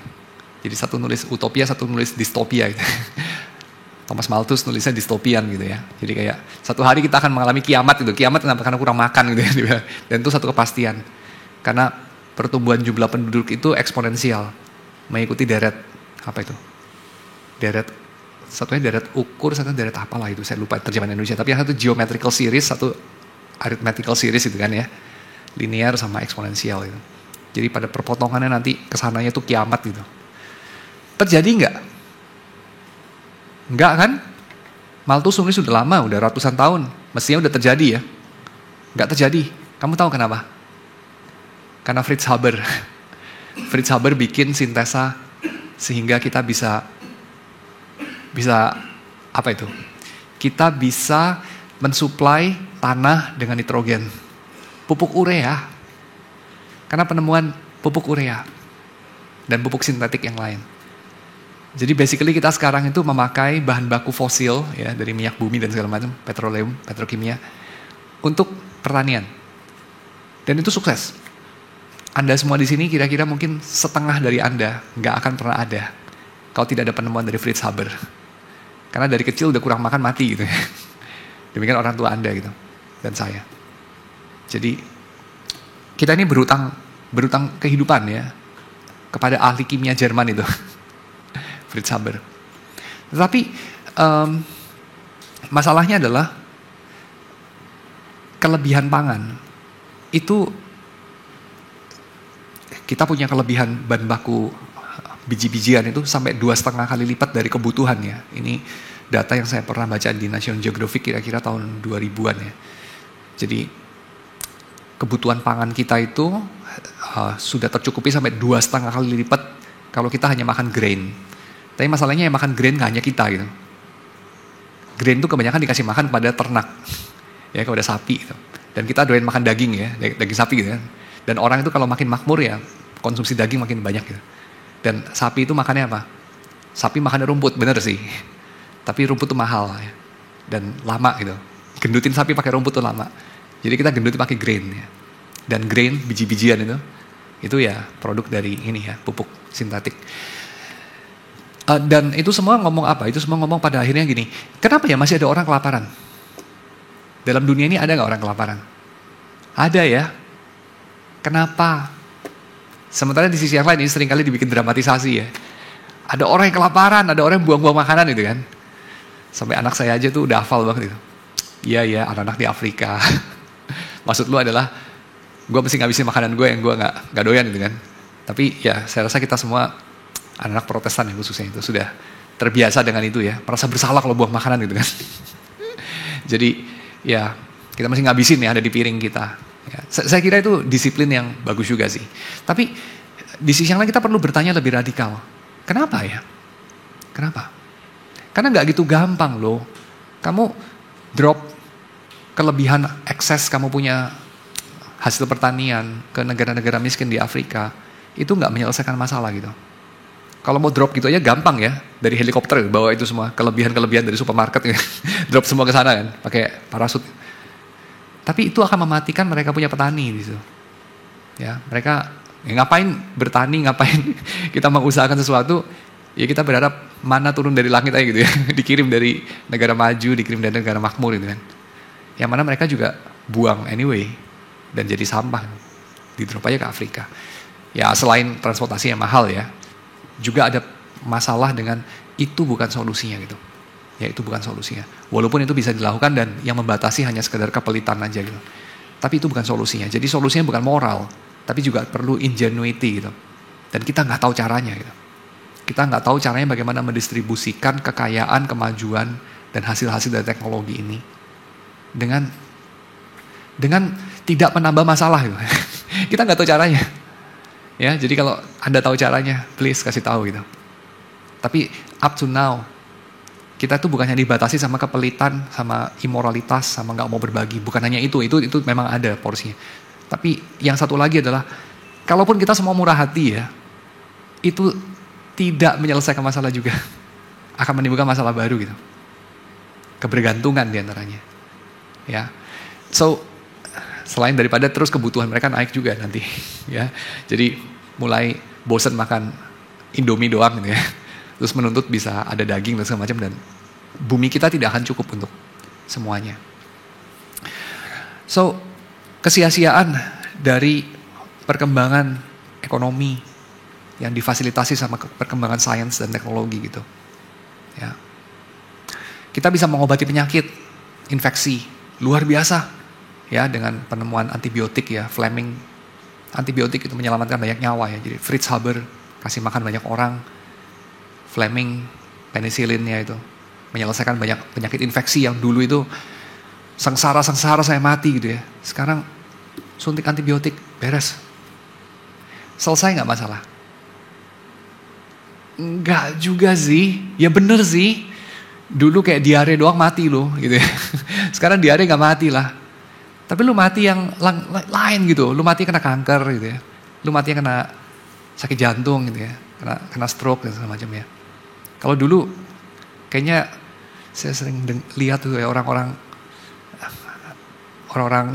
Jadi satu nulis utopia, satu nulis distopia gitu. Thomas Malthus nulisnya distopian gitu ya. Jadi kayak satu hari kita akan mengalami kiamat gitu. Kiamat kenapa? Karena kurang makan gitu ya. Dan itu satu kepastian. Karena pertumbuhan jumlah penduduk itu eksponensial, mengikuti deret satunya deret ukur, satunya deret apalah itu, saya lupa terjemahan Indonesia. Tapi yang satu geometrical series, satu arithmetical series itu kan ya, linear sama eksponensial gitu. Jadi pada perpotongannya nanti kesananya tuh kiamat gitu. Terjadi nggak? Nggak kan? Malthus nulis sudah lama, udah ratusan tahun, mestinya udah terjadi ya. Nggak terjadi. Kamu tahu kenapa? Karena Fritz Haber bikin sintesa sehingga kita bisa kita bisa mensuplai tanah dengan nitrogen, pupuk urea, karena penemuan pupuk urea dan pupuk sintetik yang lain. Jadi basically kita sekarang itu memakai bahan baku fosil ya, dari minyak bumi dan segala macam, petroleum, petrokimia untuk pertanian, dan itu sukses. Anda semua di sini kira-kira mungkin setengah dari Anda nggak akan pernah ada kalau tidak ada penemuan dari Fritz Haber. Karena dari kecil udah kurang makan mati gitu ya. Demikian orang tua Anda gitu. dan saya. Jadi kita ini berutang kehidupan ya kepada ahli kimia Jerman itu, Fritz Haber. Tetapi masalahnya adalah kelebihan pangan itu, kita punya kelebihan bahan baku biji-bijian itu sampai 2,5 kali lipat dari kebutuhan ya. Ini data yang saya pernah baca di National Geographic kira-kira tahun 2000-an ya. Jadi kebutuhan pangan kita itu sudah tercukupi sampai 2,5 kali lipat kalau kita hanya makan grain. Tapi masalahnya yang makan grain nggak hanya kita gitu. Grain itu kebanyakan dikasih makan pada ternak, ya kepada sapi gitu. Dan kita doain makan daging ya, daging sapi gitu kan. Dan orang itu kalau makin makmur ya konsumsi daging makin banyak gitu. Dan sapi itu makannya apa? Sapi makannya rumput, bener sih. Tapi rumput itu mahal ya. Dan lama gitu. Gendutin sapi pakai rumput itu lama. Jadi kita gendutin pakai grain ya. Dan grain, biji-bijian itu ya produk dari ini ya, pupuk sintetik. Dan itu semua ngomong apa? Itu semua ngomong pada akhirnya gini, kenapa ya masih ada orang kelaparan? Dalam dunia ini ada gak orang kelaparan? Ada ya. Kenapa? Sementara di sisi yang lain ini seringkali dibikin dramatisasi ya. Ada orang yang kelaparan, ada orang yang buang-buang makanan itu kan. Sampai anak saya aja tuh udah hafal banget itu. Iya, anak-anak di Afrika. Maksud lu adalah, gue mesti ngabisin makanan gue yang gue gak doyan gitu kan. Tapi ya saya rasa kita semua, anak-anak Protestan ya khususnya itu, sudah terbiasa dengan itu ya. Merasa bersalah kalau buang makanan gitu kan. Jadi ya kita mesti ngabisin ya, ada di piring kita. Ya, saya kira itu disiplin yang bagus juga sih. Tapi di sisi yang lain kita perlu bertanya lebih radikal. Kenapa ya? Kenapa? Karena gak gitu gampang loh. Kamu drop kelebihan ekses kamu punya hasil pertanian ke negara-negara miskin di Afrika, itu gak menyelesaikan masalah gitu. Kalau mau drop gitu aja gampang ya, dari helikopter bawa itu semua kelebihan-kelebihan dari supermarket ya. Drop semua ke sana kan, pakai parasut. Tapi itu akan mematikan mereka punya petani di situ. Ya, mereka ngapain bertani, ngapain kita mengusahakan sesuatu, ya kita berharap mana turun dari langit aja gitu ya. Dikirim dari negara maju, dikirim dari negara makmur gitu kan. Yang mana mereka juga buang anyway dan jadi sampah. Di-drop aja ke Afrika. Ya selain transportasi yang mahal ya, juga ada masalah dengan itu bukan solusinya gitu. Ya itu bukan solusinya. Walaupun itu bisa dilakukan dan yang membatasi hanya sekedar kepelitan aja gitu. Tapi itu bukan solusinya. Jadi solusinya bukan moral, tapi juga perlu ingenuity gitu. Dan kita nggak tahu caranya gitu. Kita nggak tahu caranya bagaimana mendistribusikan kekayaan, kemajuan, dan hasil-hasil dari teknologi ini dengan tidak menambah masalah gitu. Kita nggak tahu caranya. Ya, jadi kalau Anda tahu caranya, please kasih tahu gitu. Tapi up to now, kita tuh bukan hanya dibatasi sama kepelitan, sama imoralitas, sama nggak mau berbagi. Bukan hanya itu memang ada porsinya. Tapi yang satu lagi adalah, kalaupun kita semua murah hati ya, itu tidak menyelesaikan masalah juga. Akan menimbulkan masalah baru gitu. Kebergantungan diantaranya. Ya, so selain daripada terus kebutuhan mereka naik juga nanti. Ya, jadi mulai bosan makan Indomie doang gitu ya. Terus menuntut bisa ada daging dan segala macam, dan bumi kita tidak akan cukup untuk semuanya. So, kesia-siaan dari perkembangan ekonomi yang difasilitasi sama perkembangan sains dan teknologi gitu. Ya. Kita bisa mengobati penyakit, infeksi, luar biasa. Ya, dengan penemuan antibiotik ya, Fleming. Antibiotik itu menyelamatkan banyak nyawa ya. Jadi Fritz Haber kasih makan banyak orang. Fleming, penisilinnya itu menyelesaikan banyak penyakit infeksi yang dulu itu sengsara saya mati gitu ya. Sekarang suntik antibiotik, beres. Selesai nggak masalah? Enggak juga sih, ya bener sih. Dulu kayak diare doang mati loh gitu ya. Sekarang diare nggak mati lah. Tapi lu mati yang lain gitu, lu mati kena kanker gitu ya. Lu mati kena sakit jantung gitu ya, kena stroke dan segala macam ya. Kalau dulu kayaknya saya sering lihat tuh ya orang-orang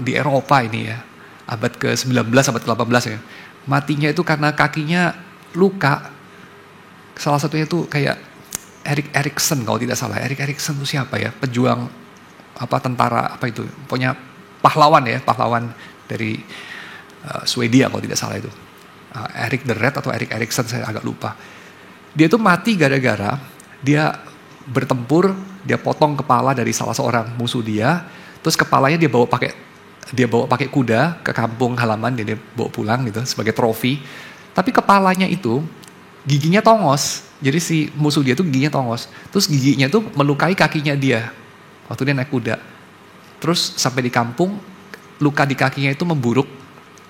di Eropa ini ya, abad ke-19, abad ke-18 ya. Matinya itu karena kakinya luka. Salah satunya tuh kayak Erik Erikson kalau tidak salah. Erik Erikson itu siapa ya? Pejuang tentara apa itu? Pokoknya pahlawan dari Swedia kalau tidak salah itu. Erik the Red atau Erik Erikson, saya agak lupa. Dia tuh mati gara-gara dia bertempur, dia potong kepala dari salah seorang musuh dia, terus kepalanya dia bawa pakai kuda ke kampung halaman, dia bawa pulang gitu sebagai trofi. Tapi kepalanya itu giginya tongos. Jadi si musuh dia tuh giginya tongos. Terus giginya tuh melukai kakinya dia waktu dia naik kuda. Terus sampai di kampung, luka di kakinya itu memburuk,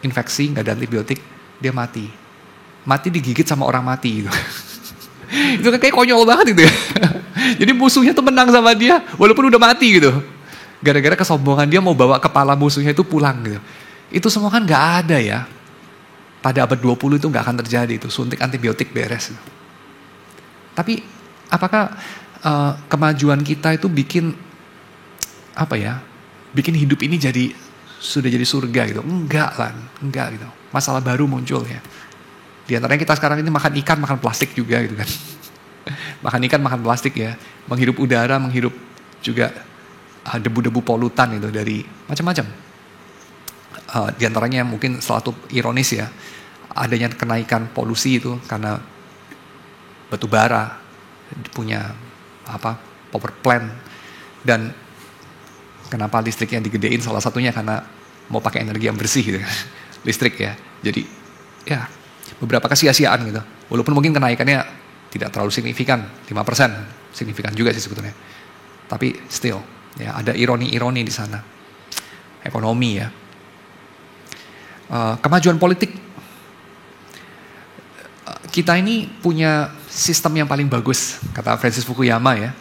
infeksi, nggak ada antibiotik, dia mati. Mati digigit sama orang mati gitu. Itu kan kayak konyol banget gitu ya. Jadi musuhnya tuh menang sama dia walaupun udah mati gitu. Gara-gara kesombongan dia mau bawa kepala musuhnya itu pulang gitu. Itu semua kan nggak ada ya. Pada abad 20 itu nggak akan terjadi itu. Suntik antibiotik beres. Tapi apakah kemajuan kita itu bikin bikin hidup ini sudah jadi surga gitu? Enggak gitu. Masalah baru muncul ya. Di antaranya kita sekarang ini makan ikan, makan plastik juga gitu kan. Makan ikan, makan plastik ya. Menghirup udara, menghirup juga debu-debu polutan itu dari macam-macam. Di antaranya mungkin salah satu ironis ya, adanya kenaikan polusi itu karena batu bara punya power plant, dan kenapa listriknya digedein salah satunya karena mau pakai energi yang bersih gitu. Listrik ya. Jadi ya beberapa kesia-siaan gitu. Walaupun mungkin kenaikannya tidak terlalu signifikan, 5%. Signifikan juga sih sebetulnya. Tapi still, ya ada ironi-ironi di sana. Ekonomi ya. Kemajuan politik. Kita ini punya sistem yang paling bagus, kata Francis Fukuyama ya,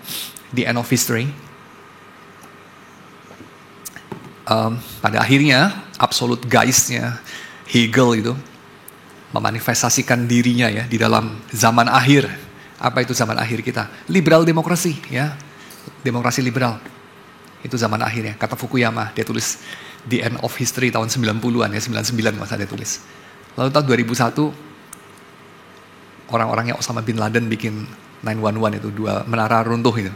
The End of History. Pada akhirnya, absolute geist-nya Hegel itu memanifestasikan dirinya ya di dalam zaman akhir. Apa itu zaman akhir kita? Liberal demokrasi ya. Demokrasi liberal. Itu zaman akhirnya. Kata Fukuyama, dia tulis The End of History tahun 90-an ya, 99 masa dia tulis. Lalu tahun 2001 orang-orangnya Osama bin Laden bikin 911 itu, 2 menara runtuh itu.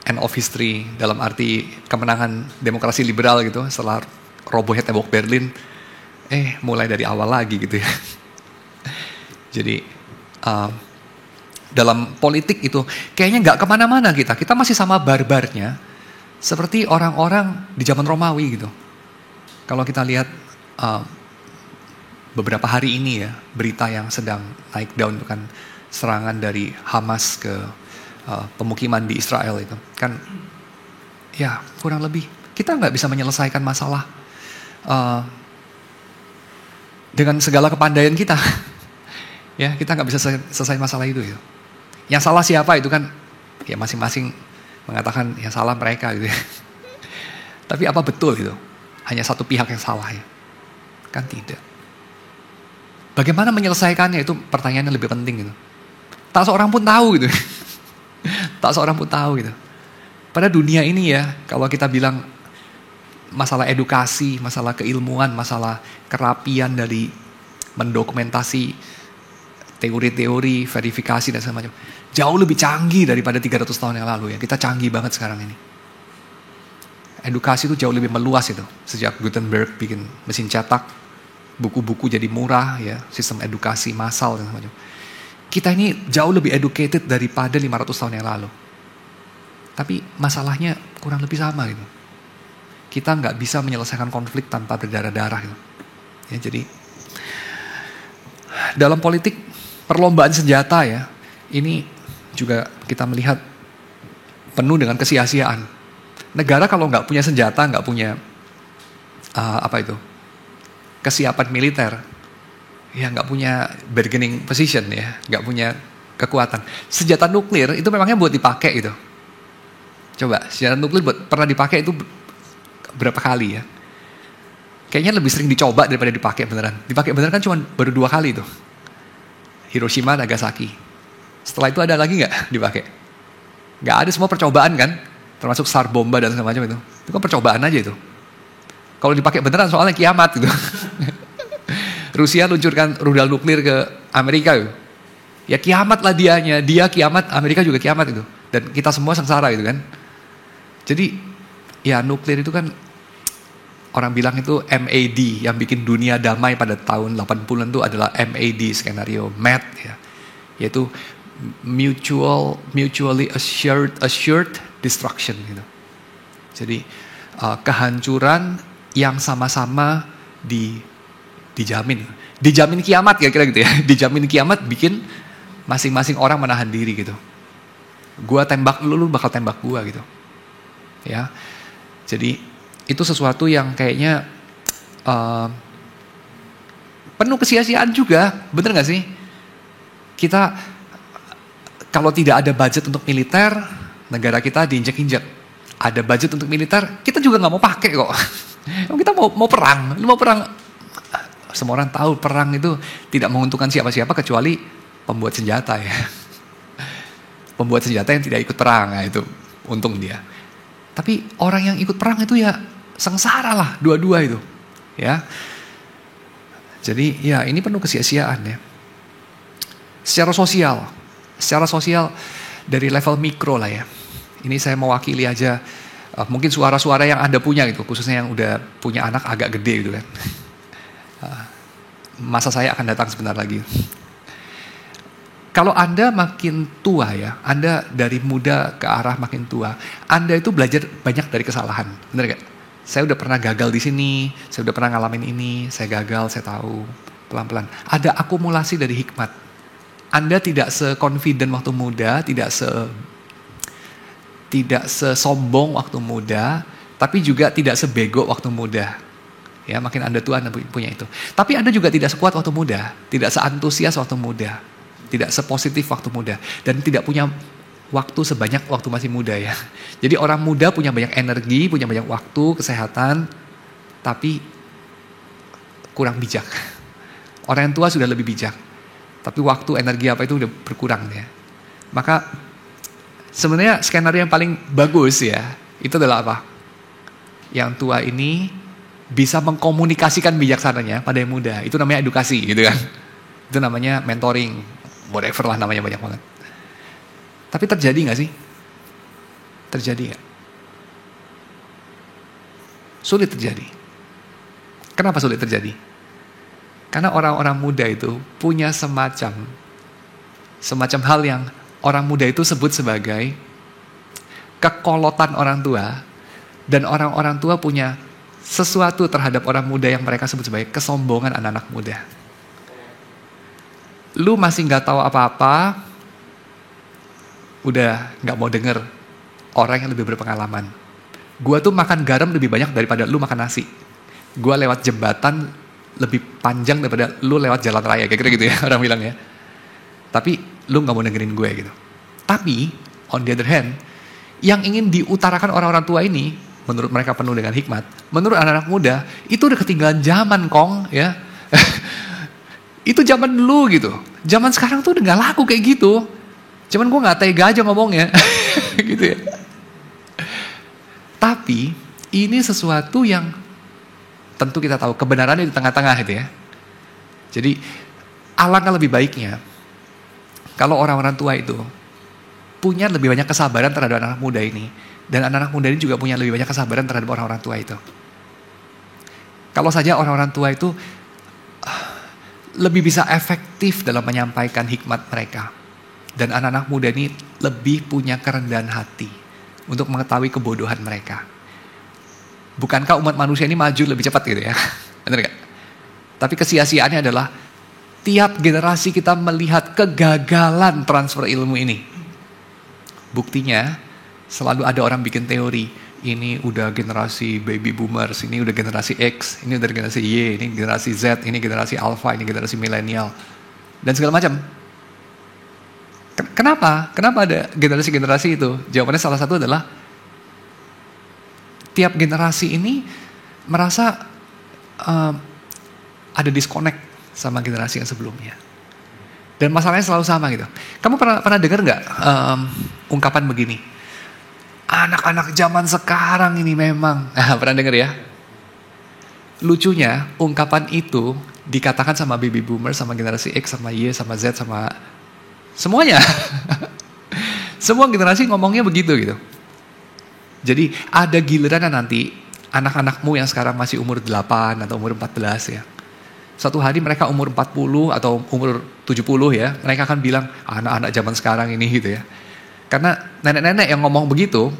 End of history dalam arti kemenangan demokrasi liberal gitu setelah robohnya tembok Berlin. Mulai dari awal lagi gitu ya. Jadi dalam politik itu kayaknya nggak kemana-mana kita masih sama barbarnya seperti orang-orang di zaman Romawi gitu. Kalau kita lihat beberapa hari ini ya, berita yang sedang naik daun itu kan serangan dari Hamas ke pemukiman di Israel itu kan, ya kurang lebih kita nggak bisa menyelesaikan masalah dengan segala kepandaian kita. Ya, kita nggak bisa selesai masalah itu. Ya. Yang salah siapa itu kan, ya masing-masing mengatakan yang salah mereka gitu ya. Tapi apa betul itu? Hanya satu pihak yang salah ya? Kan tidak. Bagaimana menyelesaikannya itu pertanyaan yang lebih penting gitu. Tak seorang pun tahu gitu. Tak seorang pun tahu gitu. Pada dunia ini ya, kalau kita bilang masalah edukasi, masalah keilmuan, masalah kerapian dari mendokumentasi teori-teori, verifikasi dan segala macam, jauh lebih canggih daripada 300 tahun yang lalu ya. Kita canggih banget sekarang ini. Edukasi itu jauh lebih meluas itu. Sejak Gutenberg bikin mesin cetak, buku-buku jadi murah ya, sistem edukasi massal dan segala macam. Kita ini jauh lebih educated daripada 500 tahun yang lalu. Tapi masalahnya kurang lebih sama gitu. Kita nggak bisa menyelesaikan konflik tanpa berdarah-darah gitu. Ya, jadi dalam politik perlombaan senjata ya, ini juga kita melihat penuh dengan kesia-siaan. Negara kalau nggak punya senjata, nggak punya kesiapan militer, ya nggak punya bargaining position ya, nggak punya kekuatan. Senjata nuklir itu memangnya buat dipakai gitu. Coba senjata nuklir pernah dipakai itu berapa kali ya? Kayaknya lebih sering dicoba daripada dipakai beneran. Dipakai beneran kan cuma baru 2 kali itu. Hiroshima, Nagasaki. Setelah itu ada lagi nggak dipakai? Nggak ada, semua percobaan kan, termasuk SAR bomba dan segala macam itu. Itu kan percobaan aja itu. Kalau dipakai beneran soalnya kiamat gitu. Rusia luncurkan rudal nuklir ke Amerika gitu. Ya kiamat lah dia kiamat, Amerika juga kiamat itu. Dan kita semua sengsara gitu kan. Jadi ya nuklir itu kan orang bilang itu MAD, yang bikin dunia damai pada tahun 80-an itu adalah MAD skenario, MAD ya. Yaitu mutually assured destruction gitu. Jadi kehancuran yang sama-sama dijamin kiamat kira-kira gitu ya. Dijamin kiamat bikin masing-masing orang menahan diri gitu. Gua tembak lu bakal tembak gua gitu. Ya. Jadi itu sesuatu yang kayaknya penuh kesia-siaan juga, bener gak sih? Kita kalau tidak ada budget untuk militer, negara kita diinjek-injek. Ada budget untuk militer, kita juga nggak mau pakai kok. Kita mau perang, lu mau perang. Semua orang tahu perang itu tidak menguntungkan siapa-siapa kecuali pembuat senjata ya. Pembuat senjata yang tidak ikut perang, nah itu untung dia. Tapi orang yang ikut perang itu ya sengsara lah, dua-dua itu. Ya. Jadi ya ini penuh kesia-siaan ya. Secara sosial dari level mikro lah ya. Ini saya mewakili aja mungkin suara-suara yang Anda punya gitu, khususnya yang udah punya anak agak gede gitu kan. Masa saya akan datang sebentar lagi. Kalau Anda makin tua ya, Anda dari muda ke arah makin tua, Anda itu belajar banyak dari kesalahan, benar gak? Saya udah pernah gagal di sini, saya udah pernah ngalamin ini, saya gagal, saya tahu, pelan-pelan. Ada akumulasi dari hikmat. Anda tidak se-confident waktu muda, tidak sesombong waktu muda, tapi juga tidak sebego waktu muda. Ya, makin Anda tua Anda punya itu. Tapi Anda juga tidak sekuat waktu muda, tidak seantusias waktu muda, tidak sepositif waktu muda, dan tidak punya waktu sebanyak waktu masih muda ya. Jadi orang muda punya banyak energi, punya banyak waktu, kesehatan, tapi kurang bijak. Orang yang tua sudah lebih bijak, tapi waktu, energi apa itu udah berkurang ya. Maka sebenarnya skenario yang paling bagus ya, itu adalah apa? Yang tua ini bisa mengkomunikasikan bijaksananya pada yang muda. Itu namanya edukasi gitu kan. Itu namanya mentoring, whatever lah namanya, banyak banget. Tapi terjadi gak sih? Terjadi gak? Sulit terjadi. Kenapa sulit terjadi? Karena orang-orang muda itu punya semacam hal yang orang muda itu sebut sebagai kekolotan orang tua, dan orang-orang tua punya sesuatu terhadap orang muda yang mereka sebut sebagai kesombongan anak-anak muda. Lu masih gak tahu apa-apa, udah gak mau denger orang yang lebih berpengalaman. Gua tuh makan garam lebih banyak daripada lu makan nasi. Gua lewat jembatan lebih panjang daripada lu lewat jalan raya, kayak gitu ya orang bilang ya. Tapi lu gak mau dengerin gue gitu. Tapi on the other hand, yang ingin diutarakan orang-orang tua ini, menurut mereka penuh dengan hikmat, menurut anak-anak muda itu udah ketinggalan zaman kong ya. Itu zaman dulu gitu. Zaman sekarang tuh udah gak laku kayak gitu. Cuman gue gak tega aja ngomongnya. Gitu ya. Tapi ini sesuatu yang tentu kita tahu kebenarannya di tengah-tengah gitu ya. Jadi alangkah lebih baiknya kalau orang-orang tua itu punya lebih banyak kesabaran terhadap anak-anak muda ini, dan anak-anak muda ini juga punya lebih banyak kesabaran terhadap orang-orang tua itu. Kalau saja orang-orang tua itu lebih bisa efektif dalam menyampaikan hikmat mereka, dan anak-anak muda ini lebih punya kerendahan hati untuk mengetahui kebodohan mereka. Bukankah umat manusia ini maju lebih cepat gitu ya? Benar gak? Tapi kesia-siaannya adalah tiap generasi kita melihat kegagalan transfer ilmu ini. Buktinya selalu ada orang bikin teori, ini udah generasi baby boomers, ini udah generasi X, ini udah generasi Y, ini generasi Z, ini generasi Alpha, ini generasi milenial, dan segala macam. Kenapa? Kenapa ada generasi-generasi itu? Jawabannya salah satu adalah tiap generasi ini merasa ada disconnect sama generasi yang sebelumnya. Dan masalahnya selalu sama gitu. Kamu pernah dengar nggak ungkapan begini? Anak-anak zaman sekarang ini memang, pernah dengar ya? Lucunya ungkapan itu dikatakan sama baby boomer, sama generasi X, sama Y, sama Z, sama semuanya. Semua generasi ngomongnya begitu gitu. Jadi ada giliran nanti anak-anakmu yang sekarang masih umur 8 atau umur 14 ya. Suatu hari mereka umur 40 atau umur 70 ya, mereka akan bilang, anak-anak zaman sekarang ini gitu ya. Karena nenek-nenek yang ngomong begitu,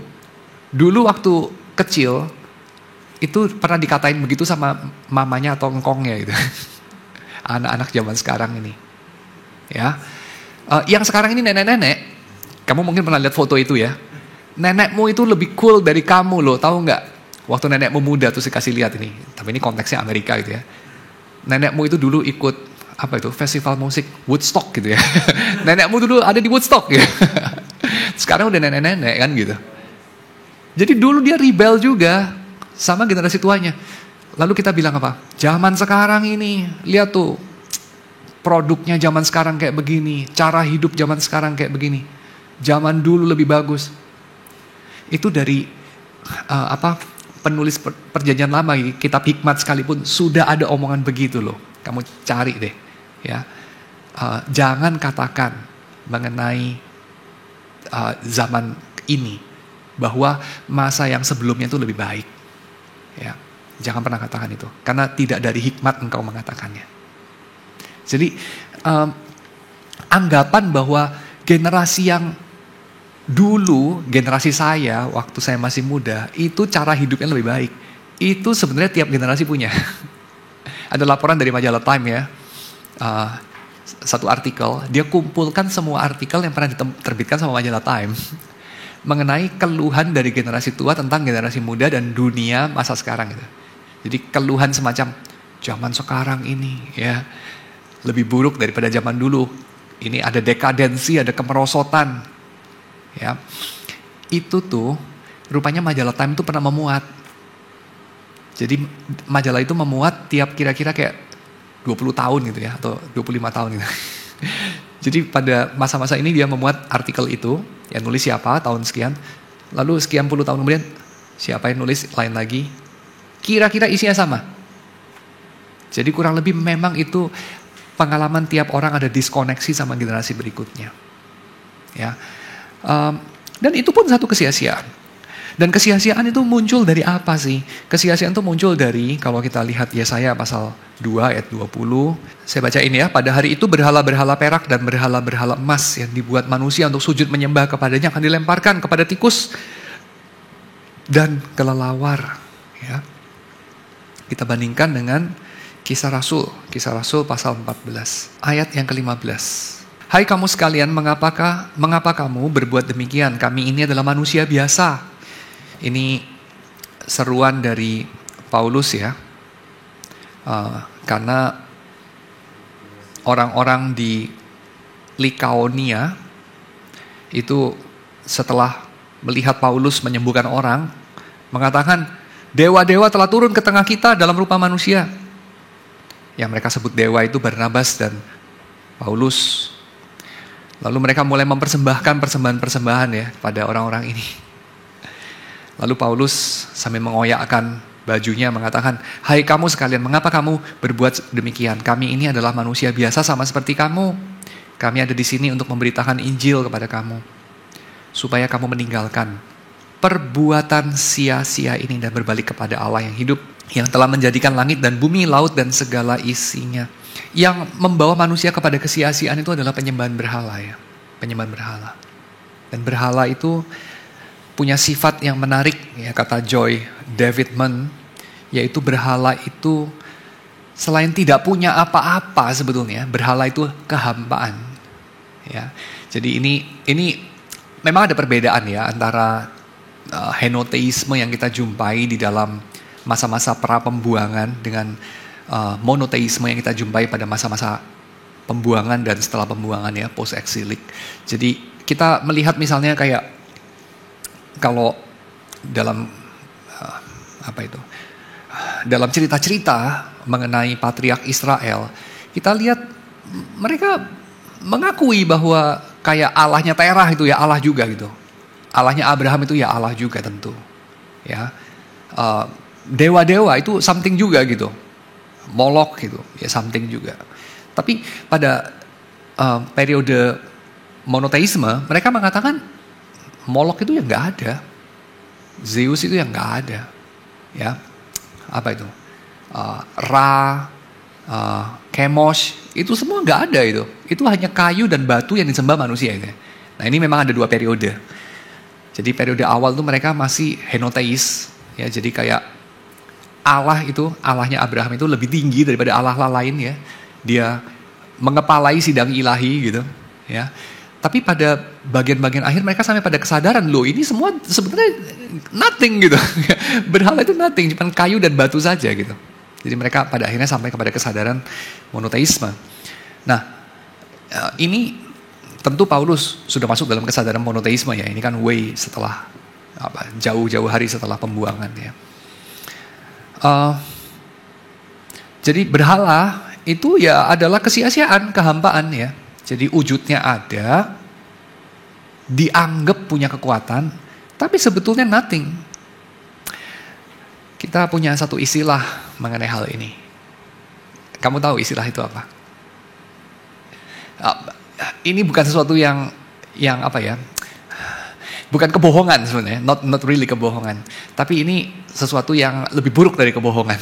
dulu waktu kecil, itu pernah dikatain begitu sama mamanya atau engkongnya gitu. Anak-anak zaman sekarang ini. Ya, yang sekarang ini nenek-nenek, kamu mungkin pernah lihat foto itu ya. Nenekmu itu lebih cool dari kamu loh, tahu nggak? Waktu nenekmu muda tuh saya kasih lihat ini, tapi ini konteksnya Amerika gitu ya. Nenekmu itu dulu ikut festival musik Woodstock gitu ya. Nenekmu dulu ada di Woodstock ya. Sekarang udah nenek-nenek kan gitu. Jadi dulu dia rebel juga sama generasi tuanya. Lalu kita bilang apa? Zaman sekarang ini, lihat tuh produknya zaman sekarang kayak begini, cara hidup zaman sekarang kayak begini. Zaman dulu lebih bagus. Itu dari penulis perjanjian lama, kitab hikmat sekalipun sudah ada omongan begitu loh. Kamu cari deh, ya. Jangan katakan mengenai zaman ini bahwa masa yang sebelumnya itu lebih baik. Ya, jangan pernah katakan itu, karena tidak dari hikmat engkau mengatakannya. Jadi anggapan bahwa generasi yang dulu, generasi saya, waktu saya masih muda, itu cara hidupnya lebih baik. Itu sebenarnya tiap generasi punya. Ada laporan dari majalah Time ya, satu artikel, dia kumpulkan semua artikel yang pernah diterbitkan sama majalah Time, mengenai keluhan dari generasi tua tentang generasi muda dan dunia masa sekarang gitu. Jadi keluhan semacam, zaman sekarang ini ya, lebih buruk daripada zaman dulu. Ini ada dekadensi, ada kemerosotan. Ya, itu tuh rupanya majalah Time itu pernah memuat. Jadi majalah itu memuat tiap kira-kira kayak 20 tahun gitu ya, atau 25 tahun gitu. Jadi pada masa-masa ini dia memuat artikel itu, yang nulis siapa, tahun sekian, lalu sekian puluh tahun kemudian siapa yang nulis lain lagi, kira-kira isinya sama. Jadi kurang lebih memang itu pengalaman tiap orang ada diskoneksi sama generasi berikutnya. Ya. Dan itu pun satu kesia-siaan. Dan kesia-siaan itu muncul dari apa sih? Kesia-siaan itu muncul dari, kalau kita lihat Yesaya pasal 2 ayat 20. Saya bacain ya. Pada hari itu berhala-berhala perak dan berhala-berhala emas yang dibuat manusia untuk sujud menyembah kepadanya akan dilemparkan kepada tikus dan kelelawar. Ya. Kita bandingkan dengan Kisah Rasul pasal 14 ayat yang ke-15. Hai kamu sekalian, mengapa kamu berbuat demikian? Kami ini adalah manusia biasa. Ini seruan dari Paulus ya. Karena orang-orang di Likaonia itu setelah melihat Paulus menyembuhkan orang, mengatakan, dewa-dewa telah turun ke tengah kita dalam rupa manusia. Yang mereka sebut dewa itu Barnabas dan Paulus. Lalu mereka mulai mempersembahkan persembahan-persembahan ya pada orang-orang ini. Lalu Paulus sambil mengoyakkan bajunya mengatakan, hai kamu sekalian, mengapa kamu berbuat demikian? Kami ini adalah manusia biasa sama seperti kamu. Kami ada di sini untuk memberitakan Injil kepada kamu, supaya kamu meninggalkan perbuatan sia-sia ini dan berbalik kepada Allah yang hidup, yang telah menjadikan langit dan bumi, laut dan segala isinya. Yang membawa manusia kepada kesia-siaan itu adalah penyembahan berhala ya. Penyembahan berhala. Dan berhala itu punya sifat yang menarik ya, kata Joy Davidman, yaitu berhala itu selain tidak punya apa-apa sebetulnya, berhala itu kehampaan. Ya. Jadi ini memang ada perbedaan ya antara henoteisme yang kita jumpai di dalam masa-masa pra-pembuangan dengan monoteisme yang kita jumpai pada masa-masa pembuangan dan setelah pembuangan ya, post-exilik. Jadi kita melihat misalnya kayak kalau dalam dalam cerita-cerita mengenai patriark Israel, kita lihat mereka mengakui bahwa kayak Allahnya Terah itu ya Allah juga gitu. Allahnya Abraham itu ya Allah juga tentu. Ya. Dewa-dewa itu something juga gitu. Molok gitu, ya something juga. Tapi pada periode monoteisme, mereka mengatakan Molok itu yang nggak ada, Zeus itu yang nggak ada, ya, apa itu, Ra, Chemosh, itu semua nggak ada itu. Itu hanya kayu dan batu yang disembah manusia itu. Nah ini memang ada 2 periode. Jadi periode awal itu mereka masih henoteis, ya, jadi kayak Allah itu, Allahnya Abraham itu lebih tinggi daripada Allah lain ya. Dia mengepalai sidang ilahi gitu, ya. Tapi pada bagian-bagian akhir mereka sampai pada kesadaran, loh ini semua sebenarnya nothing gitu. Berhala itu nothing, cuma kayu dan batu saja gitu. Jadi mereka pada akhirnya sampai kepada kesadaran monoteisme. Nah, ini tentu Paulus sudah masuk dalam kesadaran monoteisme ya. Ini kan way setelah jauh-jauh hari setelah pembuangan ya. Jadi berhala itu ya adalah kesia-siaan, kehampaan ya. Jadi wujudnya ada, dianggap punya kekuatan, tapi sebetulnya nothing. Kita punya satu istilah mengenai hal ini. Kamu tahu istilah itu apa? Ini bukan sesuatu yang apa ya? Bukan kebohongan sebenarnya, not really kebohongan. Tapi ini sesuatu yang lebih buruk dari kebohongan.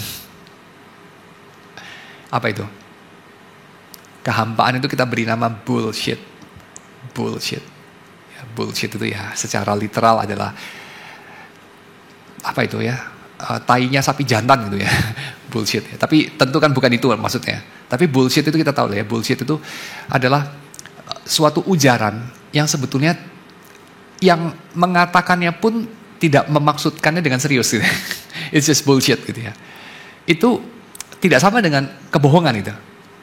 Apa itu? Kehampaan itu kita beri nama bullshit. Bullshit. Ya, bullshit itu ya secara literal adalah apa itu ya? Tainya sapi jantan gitu ya. Bullshit ya. Tapi tentu kan bukan itu maksudnya. Tapi bullshit itu kita tahu lah ya. Bullshit itu adalah suatu ujaran yang sebetulnya yang mengatakannya pun tidak memaksudkannya dengan serius gitu. It's just bullshit gitu ya. Itu tidak sama dengan kebohongan itu.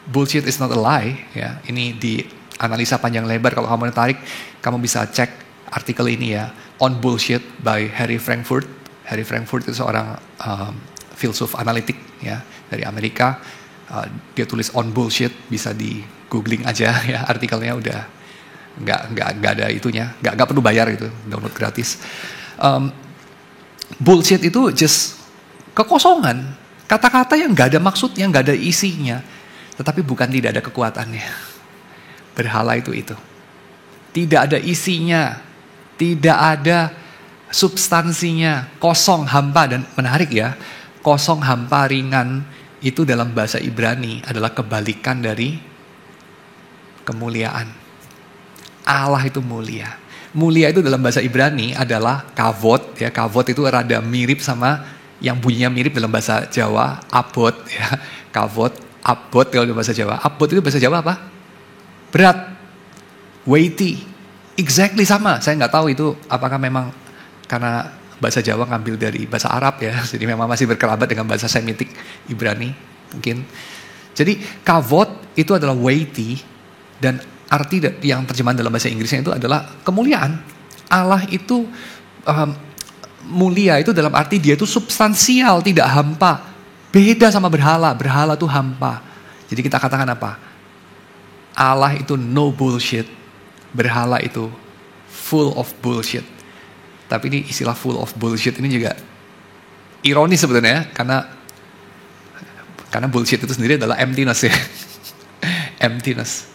Bullshit is not a lie ya. Ini di analisa panjang lebar, kalau kamu tertarik kamu bisa cek artikel ini ya, On Bullshit by Harry Frankfurt. Harry Frankfurt itu seorang filsuf analitik ya dari Amerika. Dia tulis On Bullshit, bisa di googling aja ya, artikelnya udah nggak ada itunya, nggak perlu bayar itu, download gratis. Bullshit itu just kekosongan, kata-kata yang nggak ada maksudnya, nggak ada isinya, tetapi bukan tidak ada kekuatannya. Berhala itu, tidak ada isinya, tidak ada substansinya, kosong, hampa. Dan menarik ya, kosong, hampa, ringan itu dalam bahasa Ibrani adalah kebalikan dari kemuliaan. Allah itu mulia. Mulia itu dalam bahasa Ibrani adalah kavod ya. Kavod itu rada mirip sama yang bunyinya mirip dalam bahasa Jawa, abot ya. Kavod, abot kalau dalam bahasa Jawa. Abot itu bahasa Jawa apa? Berat, weighty, exactly sama. Saya nggak tahu itu apakah memang karena bahasa Jawa ngambil dari bahasa Arab ya, jadi memang masih berkerabat dengan bahasa Semitik Ibrani mungkin. Jadi kavod itu adalah weighty, dan arti yang terjemahan dalam bahasa Inggrisnya itu adalah kemuliaan. Allah itu mulia itu dalam arti dia itu substansial, tidak hampa. Beda sama berhala, berhala itu hampa. Jadi kita katakan apa? Allah itu no bullshit, berhala itu full of bullshit. Tapi ini istilah full of bullshit ini juga ironis sebenarnya, karena bullshit itu sendiri adalah emptiness ya. Emptiness,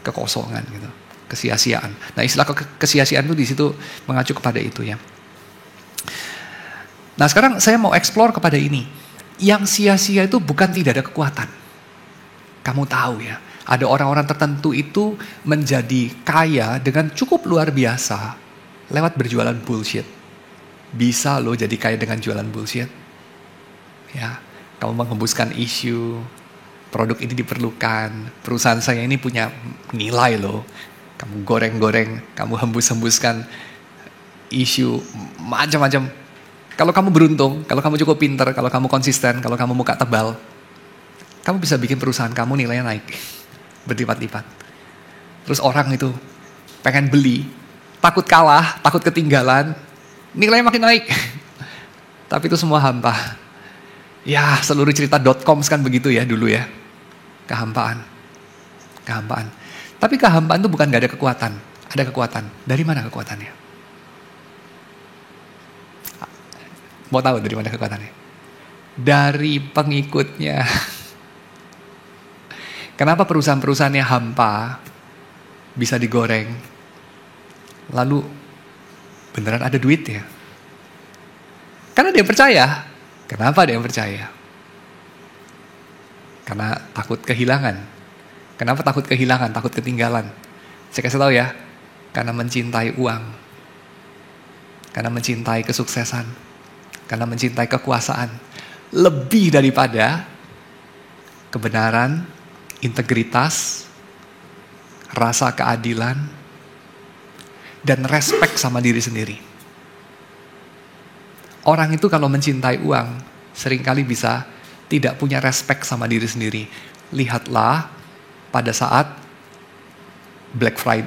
kekosongan gitu, kesia-siaan. Nah, istilah kesia-siaan itu di situ mengacu kepada itu ya. Nah, sekarang saya mau explore kepada ini. Yang sia-sia itu bukan tidak ada kekuatan. Kamu tahu ya, ada orang-orang tertentu itu menjadi kaya dengan cukup luar biasa lewat berjualan bullshit. Bisa loh jadi kaya dengan jualan bullshit. Ya, kamu menghembuskan isu, produk ini diperlukan, perusahaan saya ini punya nilai loh. Kamu goreng-goreng, kamu hembus-hembuskan isu macam-macam. Kalau kamu beruntung, kalau kamu cukup pintar, kalau kamu konsisten, kalau kamu muka tebal, kamu bisa bikin perusahaan kamu nilainya naik berlipat-lipat. Terus orang itu pengen beli, takut kalah, takut ketinggalan, nilainya makin naik. Tapi itu semua hampa. Ya, seluruh cerita .com kan begitu ya dulu ya. Kehampaan. Kehampaan. Tapi kehampaan itu bukan gak ada kekuatan. Ada kekuatan. Dari mana kekuatannya? Mau tahu dari mana kekuatannya? Dari pengikutnya. Kenapa perusahaan-perusahaannya hampa bisa digoreng? Lalu beneran ada duit ya? Karena dia percaya Kenapa ada yang percaya? Karena takut kehilangan. Kenapa takut kehilangan, takut ketinggalan? Saya kasih tahu ya, karena mencintai uang. Karena mencintai kesuksesan. Karena mencintai kekuasaan. Lebih daripada kebenaran, integritas, rasa keadilan, dan respect sama diri sendiri. Orang itu kalau mencintai uang, seringkali bisa tidak punya respect sama diri sendiri. Lihatlah pada saat Black Friday,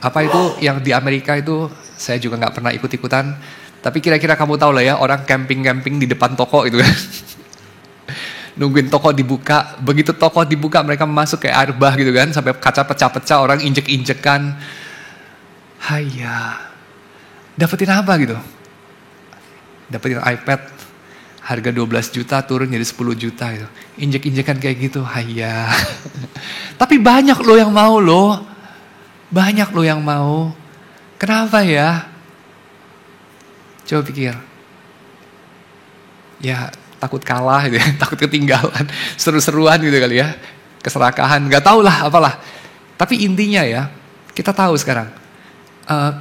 apa itu yang di Amerika itu, saya juga nggak pernah ikut-ikutan. Tapi kira-kira kamu tahu lah ya, orang camping-camping di depan toko itu kan. Nungguin toko dibuka, begitu toko dibuka mereka masuk kayak air bah gitu kan, sampai kaca pecah-pecah, orang injek-injekan. Hayya, dapetin apa gitu? Dapetin iPad, harga 12 juta turun jadi 10 juta gitu. Injek-injekan kayak gitu, hayya. Tapi banyak loh yang mau loh. Banyak loh yang mau. Kenapa ya? Coba pikir. Ya, takut kalah gitu ya, takut ketinggalan, seru-seruan gitu kali ya, keserakahan, nggak tahu lah apalah. Tapi intinya ya, kita tahu sekarang,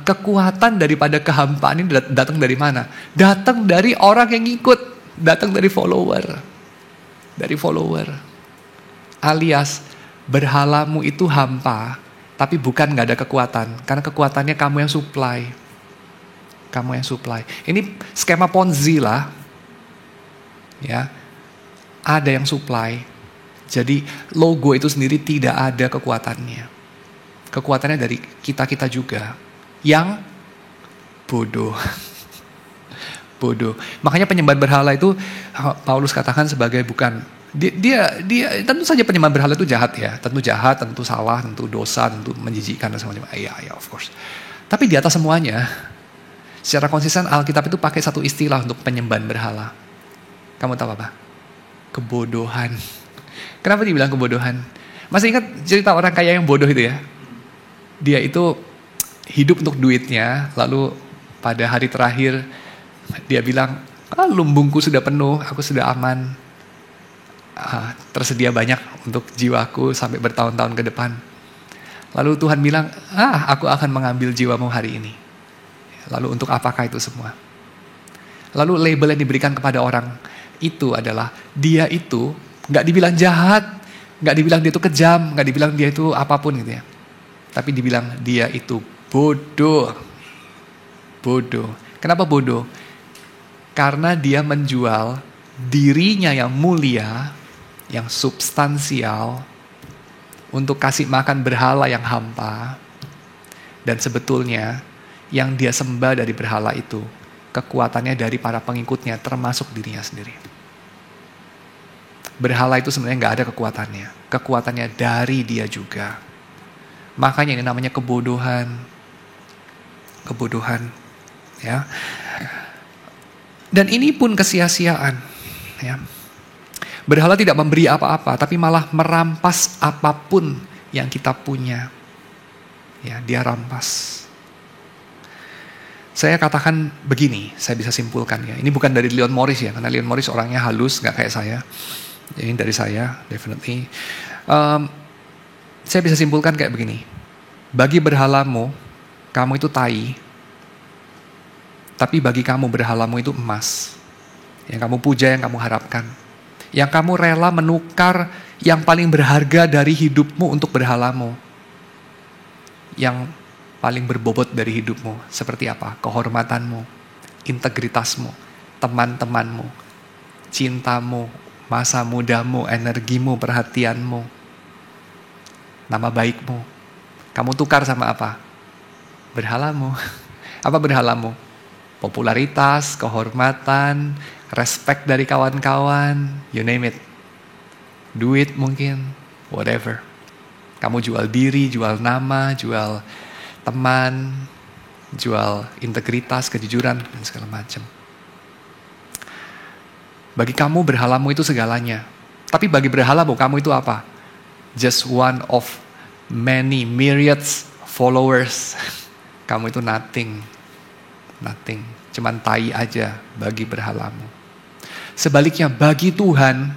kekuatan daripada kehampaan ini datang dari mana? Datang dari orang yang ngikut, datang dari follower. Alias, berhalamu itu hampa, tapi bukan nggak ada kekuatan, karena kekuatannya kamu yang supply. Ini skema Ponzi lah. Ya, ada yang supply. Jadi logo itu sendiri tidak ada kekuatannya. Kekuatannya dari kita juga yang bodoh. Makanya penyembah berhala itu Paulus katakan sebagai bukan dia tentu saja penyembah berhala itu jahat ya, tentu salah, tentu dosa, tentu menjijikkan dan semacamnya. Ya, of course. Tapi di atas semuanya, secara konsisten Alkitab itu pakai satu istilah untuk penyembahan berhala. Kamu tahu apa? Kebodohan. Kenapa dibilang kebodohan? Masih ingat cerita orang kaya yang bodoh itu ya? Dia itu hidup untuk duitnya, lalu pada hari terakhir dia bilang, lumbungku sudah penuh, aku sudah aman. Tersedia banyak untuk jiwaku sampai bertahun-tahun ke depan. Lalu Tuhan bilang, aku akan mengambil jiwamu hari ini. Lalu untuk apakah itu semua? Lalu label yang diberikan kepada orang itu adalah dia itu nggak dibilang jahat, nggak dibilang dia itu kejam, nggak dibilang dia itu apapun gitu ya. Tapi dibilang dia itu bodoh. Kenapa bodoh? Karena dia menjual dirinya yang mulia, yang substansial, untuk kasih makan berhala yang hampa. Dan sebetulnya yang dia sembah dari berhala itu, kekuatannya dari para pengikutnya, termasuk dirinya sendiri. Berhala itu sebenarnya nggak ada kekuatannya. Kekuatannya dari dia juga. Makanya ini namanya kebodohan. Ya. Dan ini pun kesia-siaan. Ya. Berhala tidak memberi apa-apa, tapi malah merampas apapun yang kita punya. Ya, dia rampas. Saya katakan begini, saya bisa simpulkan ya. Ini bukan dari Leon Morris ya, karena Leon Morris orangnya halus, nggak kayak saya. Ini dari saya, definitely. Saya bisa simpulkan kayak begini. Bagi berhalamu, kamu itu tai. Tapi bagi kamu berhalamu itu emas. Yang kamu puja, yang kamu harapkan. Yang kamu rela menukar yang paling berharga dari hidupmu untuk berhalamu. Yang paling berbobot dari hidupmu. Seperti apa? Kehormatanmu, integritasmu, teman-temanmu, cintamu, masa mudamu, energimu, perhatianmu, nama baikmu. Kamu tukar sama apa? Berhalamu. Apa berhalamu? Popularitas, kehormatan, respect dari kawan-kawan, you name it. Duit mungkin, whatever. Kamu jual diri, jual nama, jual teman, jual integritas, kejujuran, dan segala macam. Bagi kamu berhalamu itu segalanya. Tapi bagi berhalamu kamu itu apa? Just one of many myriads followers. Kamu itu nothing. Nothing. Cuman tai aja bagi berhalamu. Sebaliknya bagi Tuhan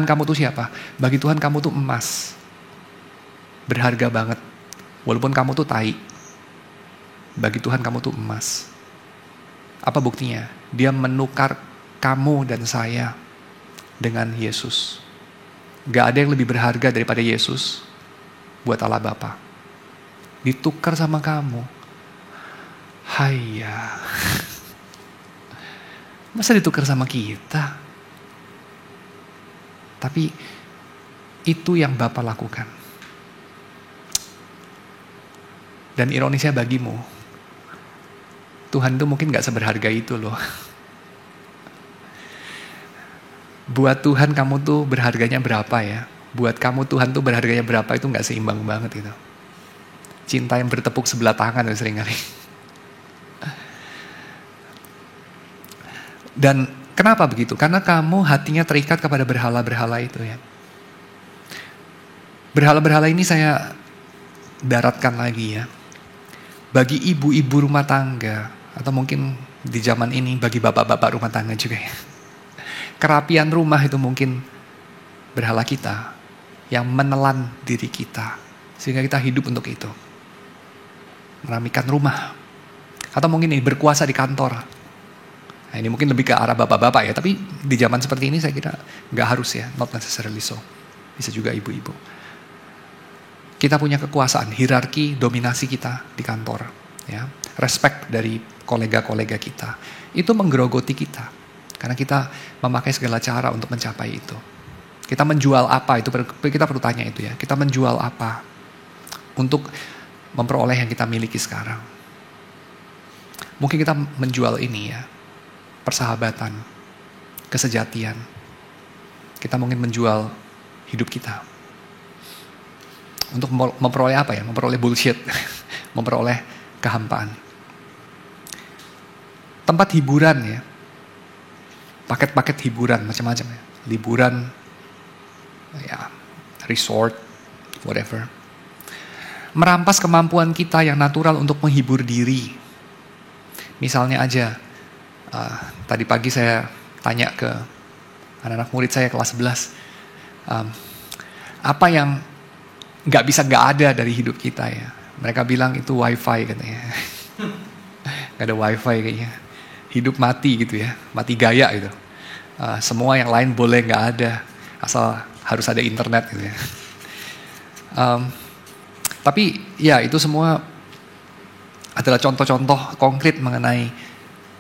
kamu tuh siapa? Bagi Tuhan kamu tuh emas. Berharga banget. Walaupun kamu tuh tai. Bagi Tuhan kamu tuh emas. Apa buktinya? Dia menukar kamu dan saya dengan Yesus. Gak ada yang lebih berharga daripada Yesus buat Allah Bapa. Ditukar sama kamu. Hayya. Masa ditukar sama kita? Tapi itu yang Bapa lakukan. Dan ironisnya bagimu, Tuhan tuh mungkin gak seberharga itu loh. Buat Tuhan kamu tuh berharganya berapa ya? Buat kamu Tuhan tuh berharganya berapa itu gak seimbang banget gitu. Cinta yang bertepuk sebelah tangan tuh seringkali. Dan kenapa begitu? Karena kamu hatinya terikat kepada berhala-berhala itu ya. Berhala-berhala ini saya daratkan lagi ya. Bagi ibu-ibu rumah tangga, atau mungkin di zaman ini bagi bapak-bapak rumah tangga juga ya. Kerapian rumah itu mungkin berhala kita yang menelan diri kita. Sehingga kita hidup untuk itu. Meramikan rumah. Atau mungkin ini berkuasa di kantor. Nah ini mungkin lebih ke arah bapak-bapak ya. Tapi di zaman seperti ini saya kira gak harus ya. Not necessarily so. Bisa juga ibu-ibu. Kita punya kekuasaan, hierarki, dominasi kita di kantor. Ya. Respect dari kolega-kolega kita. Itu menggerogoti kita. Karena kita memakai segala cara untuk mencapai itu. Kita menjual apa, itu kita perlu tanya itu ya. Kita menjual apa untuk memperoleh yang kita miliki sekarang. Mungkin kita menjual ini ya. Persahabatan, kesejatian. Kita mungkin menjual hidup kita. Untuk memperoleh apa ya? Memperoleh bullshit. Memperoleh kehampaan. Tempat hiburan ya. Paket-paket hiburan macam-macam ya. Liburan, ya, resort, whatever. Merampas kemampuan kita yang natural untuk menghibur diri. Misalnya aja, tadi pagi saya tanya ke anak-anak murid saya kelas 11. Apa yang gak ada dari hidup kita ya. Mereka bilang itu wifi katanya. Gak ada wifi kayaknya. Hidup mati gitu ya. Mati gaya gitu. Semua yang lain boleh gak ada. Asal harus ada internet gitu ya. Tapi ya itu semua adalah contoh-contoh konkret mengenai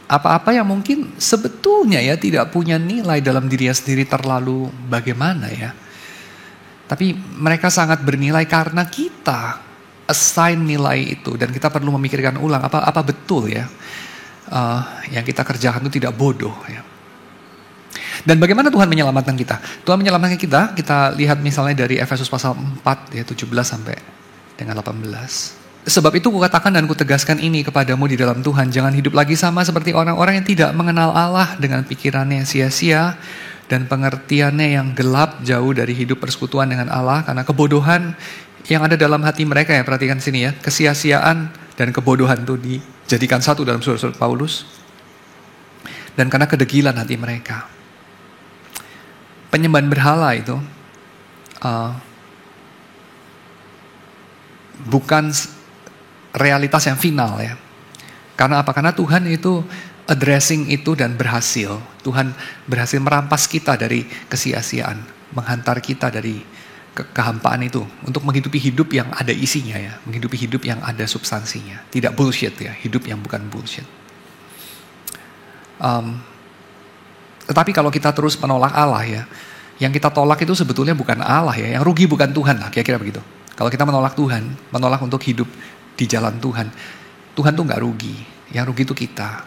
apa-apa yang mungkin sebetulnya ya tidak punya nilai dalam dirinya sendiri terlalu bagaimana ya. Tapi mereka sangat bernilai karena kita assign nilai itu. Dan kita perlu memikirkan ulang apa betul ya yang kita kerjakan itu tidak bodoh ya. Dan bagaimana Tuhan menyelamatkan kita? Tuhan menyelamatkan kita lihat misalnya dari Efesus pasal 4 ya 17 sampai dengan 18. Sebab itu kukatakan dan kutegaskan ini kepadamu di dalam Tuhan, jangan hidup lagi sama seperti orang-orang yang tidak mengenal Allah dengan pikirannya yang sia-sia dan pengertiannya yang gelap jauh dari hidup persekutuan dengan Allah karena kebodohan yang ada dalam hati mereka ya, perhatikan sini ya, kesia-siaan dan kebodohan itu dijadikan satu dalam surat-surat Paulus. Dan karena kedegilan hati mereka. Penyembahan berhala itu bukan realitas yang final ya. Karena apa? Karena Tuhan itu addressing itu dan berhasil. Tuhan berhasil merampas kita dari kesia-siaan, menghantar kita dari kehampaan itu untuk menghidupi hidup yang ada isinya ya, menghidupi hidup yang ada substansinya, tidak bullshit ya, hidup yang bukan bullshit. Tetapi kalau kita terus menolak Allah ya, yang kita tolak itu sebetulnya bukan Allah ya, yang rugi bukan Tuhan lah, kira-kira begitu. Kalau kita menolak Tuhan, menolak untuk hidup di jalan Tuhan, Tuhan tuh nggak rugi, yang rugi itu kita.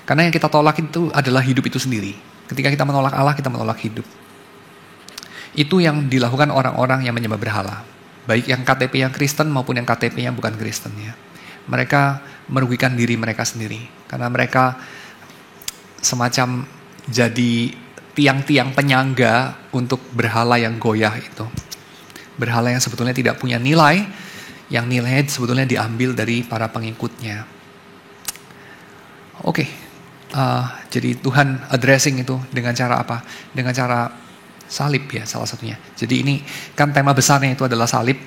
Karena yang kita tolak itu adalah hidup itu sendiri. Ketika kita menolak Allah, kita menolak hidup. Itu yang dilakukan orang-orang yang menyembah berhala. Baik yang KTP yang Kristen maupun yang KTP yang bukan Kristen ya. Mereka merugikan diri mereka sendiri. Karena mereka semacam jadi tiang-tiang penyangga untuk berhala yang goyah itu. Berhala yang sebetulnya tidak punya nilai, yang nilainya sebetulnya diambil dari para pengikutnya. Oke. Jadi Tuhan addressing itu dengan cara apa? Dengan cara salib ya salah satunya. Jadi ini kan tema besarnya itu adalah salib.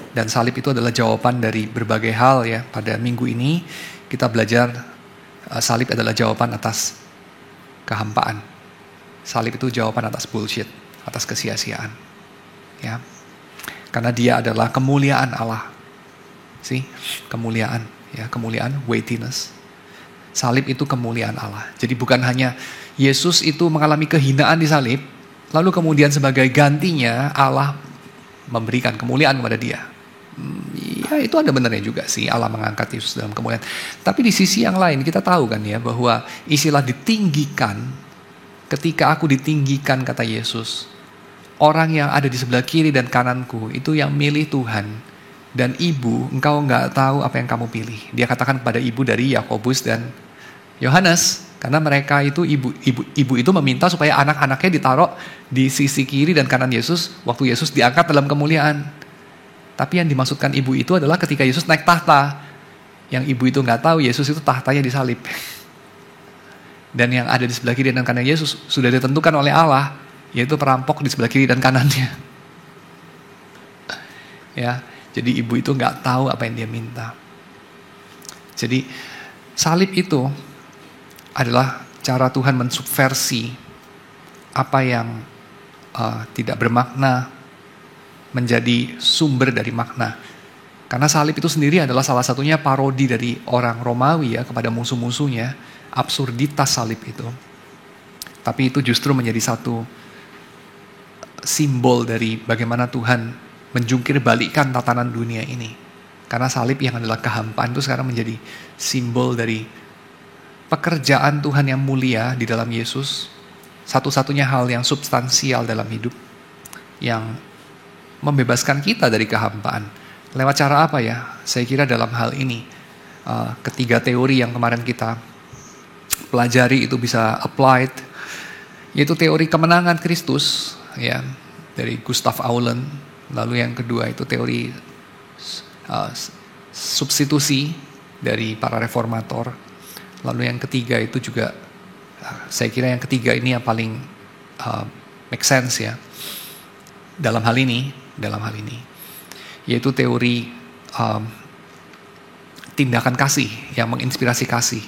Dan salib itu adalah jawaban dari berbagai hal ya. Pada minggu ini kita belajar salib adalah jawaban atas kehampaan. Salib itu jawaban atas bullshit, atas kesia-siaan. Ya. Karena dia adalah kemuliaan Allah. Kemuliaan, ya, kemuliaan, weightiness. Salib itu kemuliaan Allah. Jadi bukan hanya Yesus itu mengalami kehinaan di salib, lalu kemudian sebagai gantinya Allah memberikan kemuliaan kepada dia. Ya itu ada benarnya juga sih, Allah mengangkat Yesus dalam kemuliaan. Tapi di sisi yang lain kita tahu kan ya bahwa istilah ditinggikan, ketika aku ditinggikan kata Yesus, orang yang ada di sebelah kiri dan kananku itu yang milih Tuhan. Dan ibu, engkau nggak tahu apa yang kamu pilih. Dia katakan kepada ibu dari Yakobus dan Yohanes, karena mereka itu ibu itu meminta supaya anak-anaknya ditaruh di sisi kiri dan kanan Yesus waktu Yesus diangkat dalam kemuliaan. Tapi yang dimaksudkan ibu itu adalah ketika Yesus naik tahta. Yang ibu itu nggak tahu Yesus itu tahtanya disalib. Dan yang ada di sebelah kiri dan kanan Yesus sudah ditentukan oleh Allah, yaitu perampok di sebelah kiri dan kanannya. Ya. Jadi ibu itu nggak tahu apa yang dia minta. Jadi salib itu adalah cara Tuhan mensubversi apa yang tidak bermakna menjadi sumber dari makna. Karena salib itu sendiri adalah salah satunya parodi dari orang Romawi ya kepada musuh-musuhnya, absurditas salib itu. Tapi itu justru menjadi satu simbol dari bagaimana Tuhan menjungkir balikkan tatanan dunia ini. Karena salib yang adalah kehampaan itu sekarang menjadi simbol dari pekerjaan Tuhan yang mulia di dalam Yesus. Satu-satunya hal yang substansial dalam hidup. Yang membebaskan kita dari kehampaan. Lewat cara apa ya? Saya kira dalam hal ini. Ketiga teori yang kemarin kita pelajari itu bisa applied. Yaitu teori kemenangan Kristus. Ya, dari Gustav Aulen. Lalu yang kedua itu teori substitusi dari para reformator. Lalu yang ketiga itu juga, saya kira yang ketiga ini yang paling make sense ya. Dalam hal ini, yaitu teori tindakan kasih yang menginspirasi kasih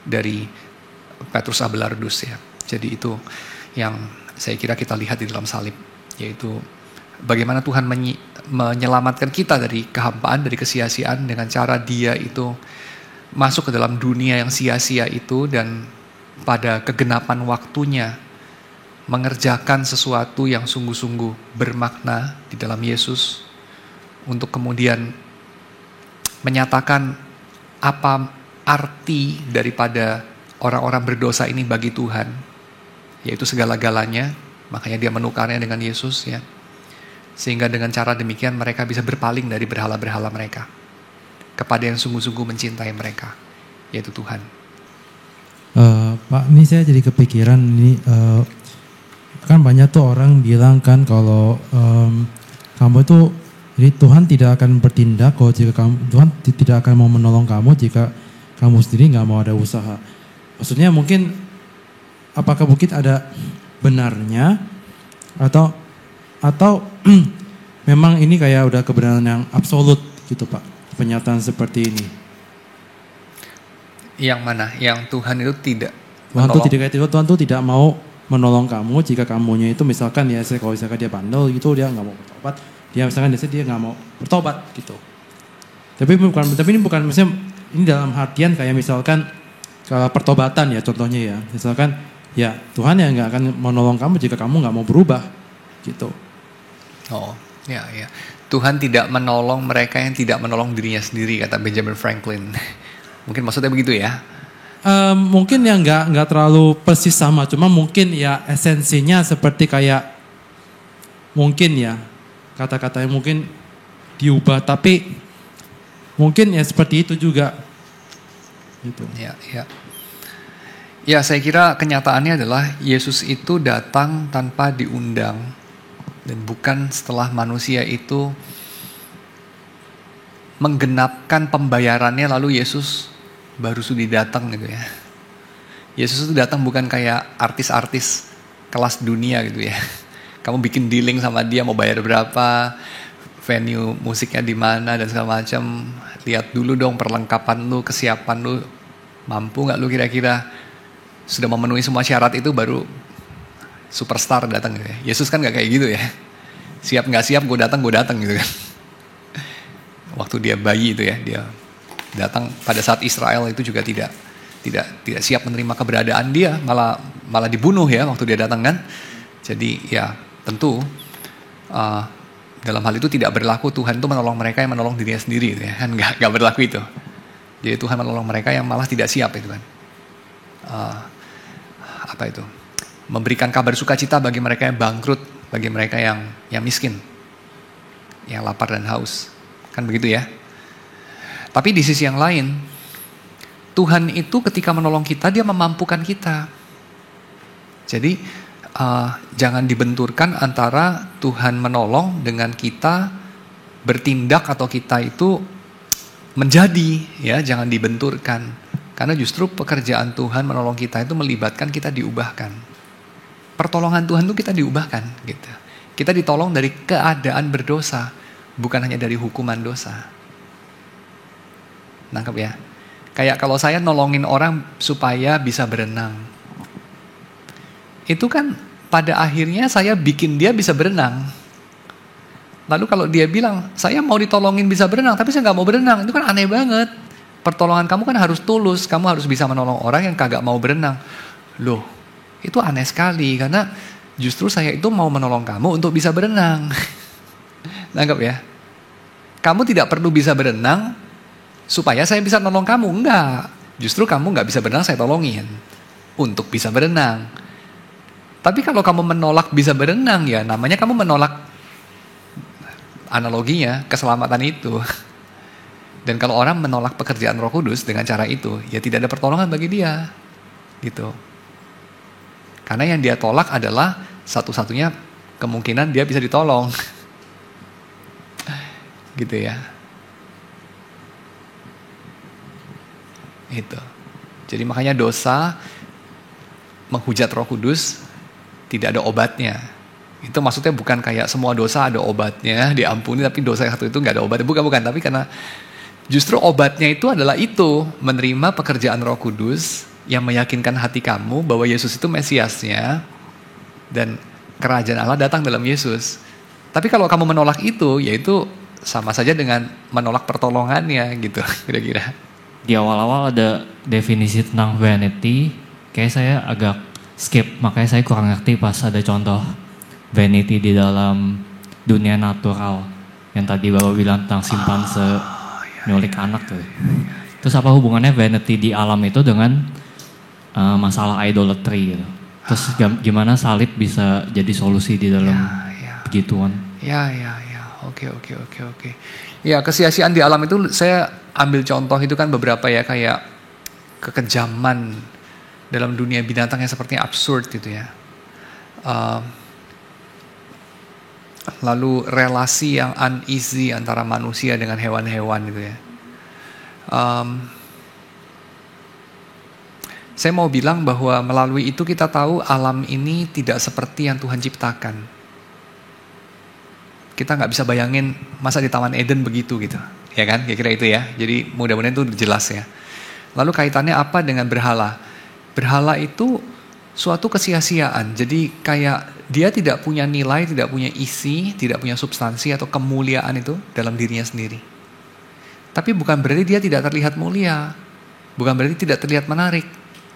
dari Petrus Abelardus ya. Jadi itu yang saya kira kita lihat di dalam salib, yaitu bagaimana Tuhan menyelamatkan kita dari kehampaan, dari kesia-siaan dengan cara dia itu masuk ke dalam dunia yang sia-sia itu dan pada kegenapan waktunya mengerjakan sesuatu yang sungguh-sungguh bermakna di dalam Yesus untuk kemudian menyatakan apa arti daripada orang-orang berdosa ini bagi Tuhan, yaitu segala-galanya. Makanya dia menukarnya dengan Yesus ya. Sehingga dengan cara demikian mereka bisa berpaling dari berhala-berhala mereka kepada yang sungguh-sungguh mencintai mereka, yaitu Tuhan. Pak, ini saya jadi kepikiran ini kan banyak tuh orang bilang kan kalau kamu tuh jadi Tuhan tidak akan bertindak kalau jika Tuhan tidak akan mau menolong kamu jika kamu sendiri nggak mau ada usaha. Maksudnya mungkin apakah mungkin ada benarnya atau memang ini kayak udah kebenaran yang absolut gitu Pak, pernyataan seperti ini. Yang mana? Yang Tuhan itu tidak Tuhan tuh tidak mau menolong kamu jika kamunya itu misalkan ya, kalau misalkan dia bandel gitu, dia nggak mau bertobat, dia misalkan dia nggak mau bertobat gitu. Tapi ini bukan misalnya ini dalam artian kayak misalkan kalau pertobatan ya contohnya ya, misalkan ya Tuhan yang nggak akan menolong kamu jika kamu nggak mau berubah gitu. Oh, ya. Tuhan tidak menolong mereka yang tidak menolong dirinya sendiri, kata Benjamin Franklin. Mungkin maksudnya begitu ya? Mungkin ya nggak terlalu persis sama, cuma mungkin ya esensinya seperti kayak mungkin ya kata-katanya mungkin diubah, tapi mungkin ya seperti itu juga. Gitu. Ya. Ya, saya kira kenyataannya adalah Yesus itu datang tanpa diundang. Dan bukan setelah manusia itu menggenapkan pembayarannya lalu Yesus baru sudi datang gitu ya. Yesus itu datang bukan kayak artis-artis kelas dunia gitu ya. Kamu bikin dealing sama dia mau bayar berapa, venue musiknya di mana dan segala macam. Lihat dulu dong perlengkapan lu, kesiapan lu, mampu nggak lu kira-kira sudah memenuhi semua syarat itu baru superstar datang gitu ya. Yesus kan nggak kayak gitu ya. Siap nggak siap gue datang gitu kan. Waktu dia bayi itu ya, dia datang pada saat Israel itu juga tidak siap menerima keberadaan dia, malah dibunuh ya waktu dia datang kan. Jadi ya tentu dalam hal itu tidak berlaku Tuhan itu menolong mereka yang menolong dirinya sendiri gitu ya. Kan nggak berlaku itu. Jadi Tuhan menolong mereka yang malah tidak siap itu kan. Apa itu? Memberikan kabar sukacita bagi mereka yang bangkrut, bagi mereka yang miskin, yang lapar dan haus. Kan begitu ya. Tapi di sisi yang lain, Tuhan itu ketika menolong kita, dia memampukan kita. Jadi jangan dibenturkan antara Tuhan menolong dengan kita bertindak atau kita itu menjadi, ya jangan dibenturkan. Karena justru pekerjaan Tuhan menolong kita itu melibatkan kita diubahkan. Pertolongan Tuhan itu kita diubahkan gitu. Kita ditolong dari keadaan berdosa, bukan hanya dari hukuman dosa. Nangkep ya? Kayak kalau saya nolongin orang supaya bisa berenang. Itu kan pada akhirnya saya bikin dia bisa berenang. Lalu kalau dia bilang, saya mau ditolongin bisa berenang, tapi saya gak mau berenang. Itu kan aneh banget. Pertolongan kamu kan harus tulus. Kamu harus bisa menolong orang yang kagak mau berenang. Loh, itu aneh sekali. Karena justru saya itu mau menolong kamu untuk bisa berenang. Nangkep ya? Kamu tidak perlu bisa berenang supaya saya bisa nolong kamu. Enggak. Justru kamu gak bisa berenang, saya tolongin. Untuk bisa berenang. Tapi kalau kamu menolak bisa berenang, ya namanya kamu menolak, analoginya, keselamatan itu. Dan kalau orang menolak pekerjaan Roh Kudus dengan cara itu, ya tidak ada pertolongan bagi dia. Gitu. Karena yang dia tolak adalah satu-satunya kemungkinan dia bisa ditolong. Gitu ya. Itu. Jadi makanya dosa menghujat Roh Kudus tidak ada obatnya. Itu maksudnya bukan kayak semua dosa ada obatnya, diampuni, tapi dosa yang satu itu nggak ada obatnya. Bukan. Tapi karena justru obatnya itu adalah itu, menerima pekerjaan Roh Kudus yang meyakinkan hati kamu bahwa Yesus itu Mesiasnya dan kerajaan Allah datang dalam Yesus. Tapi kalau kamu menolak itu, yaitu sama saja dengan menolak pertolongannya gitu, kira-kira. Di awal-awal ada definisi tentang vanity, kayak saya agak skip, makanya saya kurang ngerti pas ada contoh vanity di dalam dunia natural yang tadi Bapak bilang tentang simpanse nyulik anak tuh. Terus apa hubungannya vanity di alam itu dengan masalah idolatry gitu? Terus gimana salib bisa jadi solusi di dalam begituan? Ya. Oke. Ya, kesia-siaan di alam itu saya ambil contoh itu kan beberapa ya, kayak kekejaman dalam dunia binatang yang sepertinya absurd gitu ya. Lalu relasi yang uneasy antara manusia dengan hewan-hewan gitu ya. Saya mau bilang bahwa melalui itu kita tahu alam ini tidak seperti yang Tuhan ciptakan. Kita nggak bisa bayangin masa di Taman Eden begitu gitu, ya kan? Kira-kira itu ya. Jadi mudah-mudahan itu jelas ya. Lalu kaitannya apa dengan berhala? Berhala itu suatu kesia-siaan. Jadi kayak dia tidak punya nilai, tidak punya isi, tidak punya substansi atau kemuliaan itu dalam dirinya sendiri. Tapi bukan berarti dia tidak terlihat mulia. Bukan berarti tidak terlihat menarik.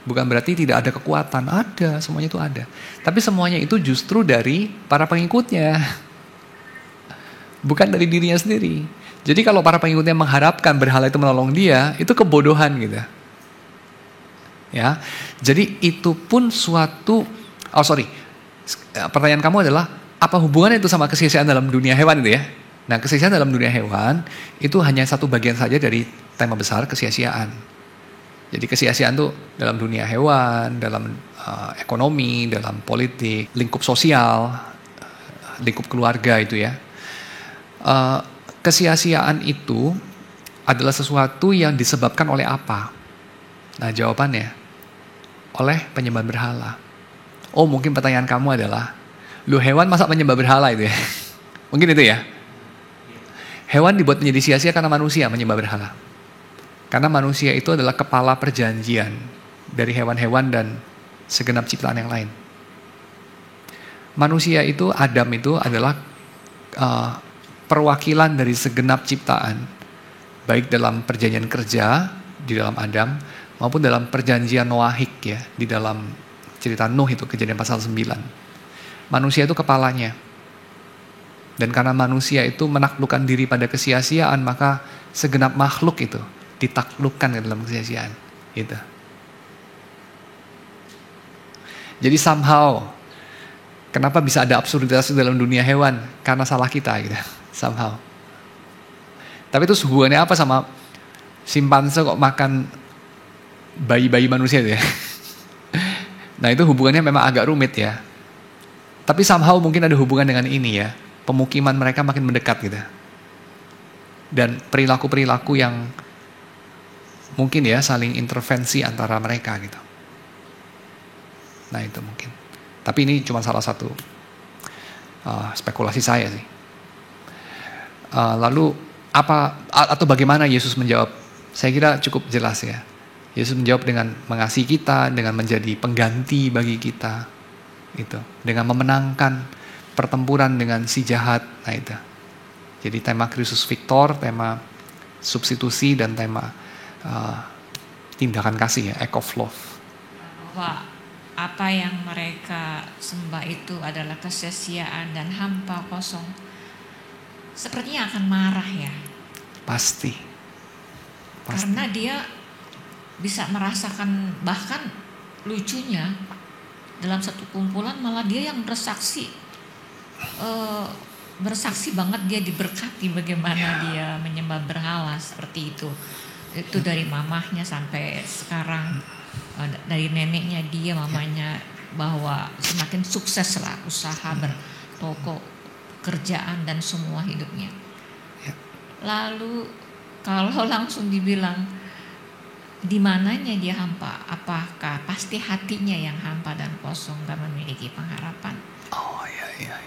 Bukan berarti tidak ada kekuatan. Ada, semuanya itu ada. Tapi semuanya itu justru dari para pengikutnya. Bukan dari dirinya sendiri. Jadi kalau para pengikutnya mengharapkan berhala itu menolong dia, itu kebodohan gitu. Ya, jadi itu pun suatu, pertanyaan kamu adalah, apa hubungannya itu sama kesia-siaan dalam dunia hewan itu ya? Nah, kesia-siaan dalam dunia hewan, itu hanya satu bagian saja dari tema besar kesia-siaan. Jadi kesia-siaan itu dalam dunia hewan, dalam ekonomi, dalam politik, lingkup sosial, lingkup keluarga itu ya. Kesia-siaan itu adalah sesuatu yang disebabkan oleh apa? Nah, jawabannya oleh penyembah berhala. Oh, mungkin pertanyaan kamu adalah, lu hewan masa menyembah berhala itu ya? Mungkin itu ya. Hewan dibuat menjadi sia-sia karena manusia menyembah berhala. Karena manusia itu adalah kepala perjanjian dari hewan-hewan dan segenap ciptaan yang lain. Manusia itu, Adam itu adalah perwakilan dari segenap ciptaan, baik dalam perjanjian kerja di dalam Adam maupun dalam perjanjian Noahik ya, di dalam cerita Nuh itu, Kejadian pasal 9. Manusia itu kepalanya. Dan karena manusia itu menaklukkan diri pada kesia-siaan, maka segenap makhluk itu ditaklukkan ke dalam kesia-siaan. Gitu. Jadi somehow, kenapa bisa ada absurditas dalam dunia hewan? Karena salah kita gitu. Somehow. Tapi itu hubungannya apa sama simpanse kok makan bayi-bayi manusia itu ya? Nah itu hubungannya memang agak rumit ya. Tapi somehow mungkin ada hubungan dengan ini ya. Pemukiman mereka makin mendekat gitu. Dan perilaku-perilaku yang mungkin ya saling intervensi antara mereka gitu. Nah itu mungkin. Tapi ini cuma salah satu spekulasi saya sih. Lalu apa atau bagaimana Yesus menjawab? Saya kira cukup jelas ya. Yesus menjawab dengan mengasihi kita, dengan menjadi pengganti bagi kita, gitu. Dengan memenangkan pertempuran dengan si jahat. Nah itu. Jadi tema Kristus Victor, tema substitusi dan tema tindakan kasih ya, act of love. Bahwa apa yang mereka sembah itu adalah kesia-siaan dan hampa kosong. Sepertinya akan marah ya. Pasti. Karena dia bisa merasakan, bahkan lucunya dalam satu kumpulan malah dia yang bersaksi banget, dia diberkati bagaimana dia menyembah berhala seperti itu dari mamahnya sampai sekarang, dari neneknya dia, mamanya, bahwa semakin sukses lah usaha bertoko, kerjaan dan semua hidupnya. Lalu kalau langsung dibilang di mananya dia hampa, apakah pasti hatinya yang hampa dan kosong, gak memiliki pengharapan? Oh iya.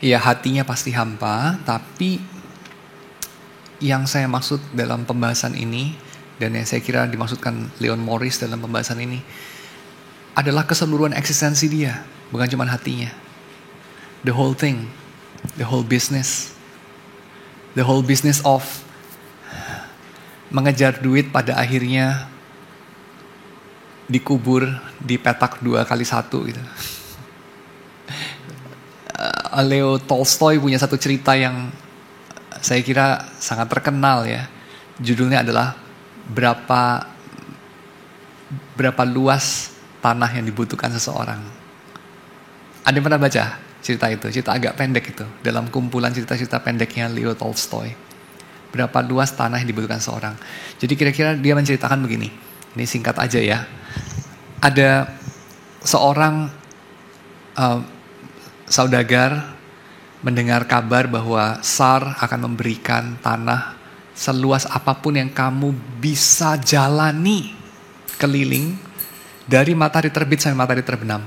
Iya, hatinya pasti hampa, tapi yang saya maksud dalam pembahasan ini, dan yang saya kira dimaksudkan Leon Morris dalam pembahasan ini, adalah keseluruhan eksistensi dia, bukan cuma hatinya. The whole thing, the whole business of mengejar duit pada akhirnya dikubur di petak 2x1 gitu. Leo Tolstoy punya satu cerita yang saya kira sangat terkenal ya. Judulnya adalah berapa luas tanah yang dibutuhkan seseorang. Ada yang pernah baca cerita itu? Cerita agak pendek itu, dalam kumpulan cerita-cerita pendeknya Leo Tolstoy. Berapa luas tanah yang dibutuhkan seseorang. Jadi kira-kira dia menceritakan begini. Ini singkat aja ya. Ada seorang saudagar mendengar kabar bahwa Tsar akan memberikan tanah seluas apapun yang kamu bisa jalani keliling dari matahari terbit sampai matahari terbenam.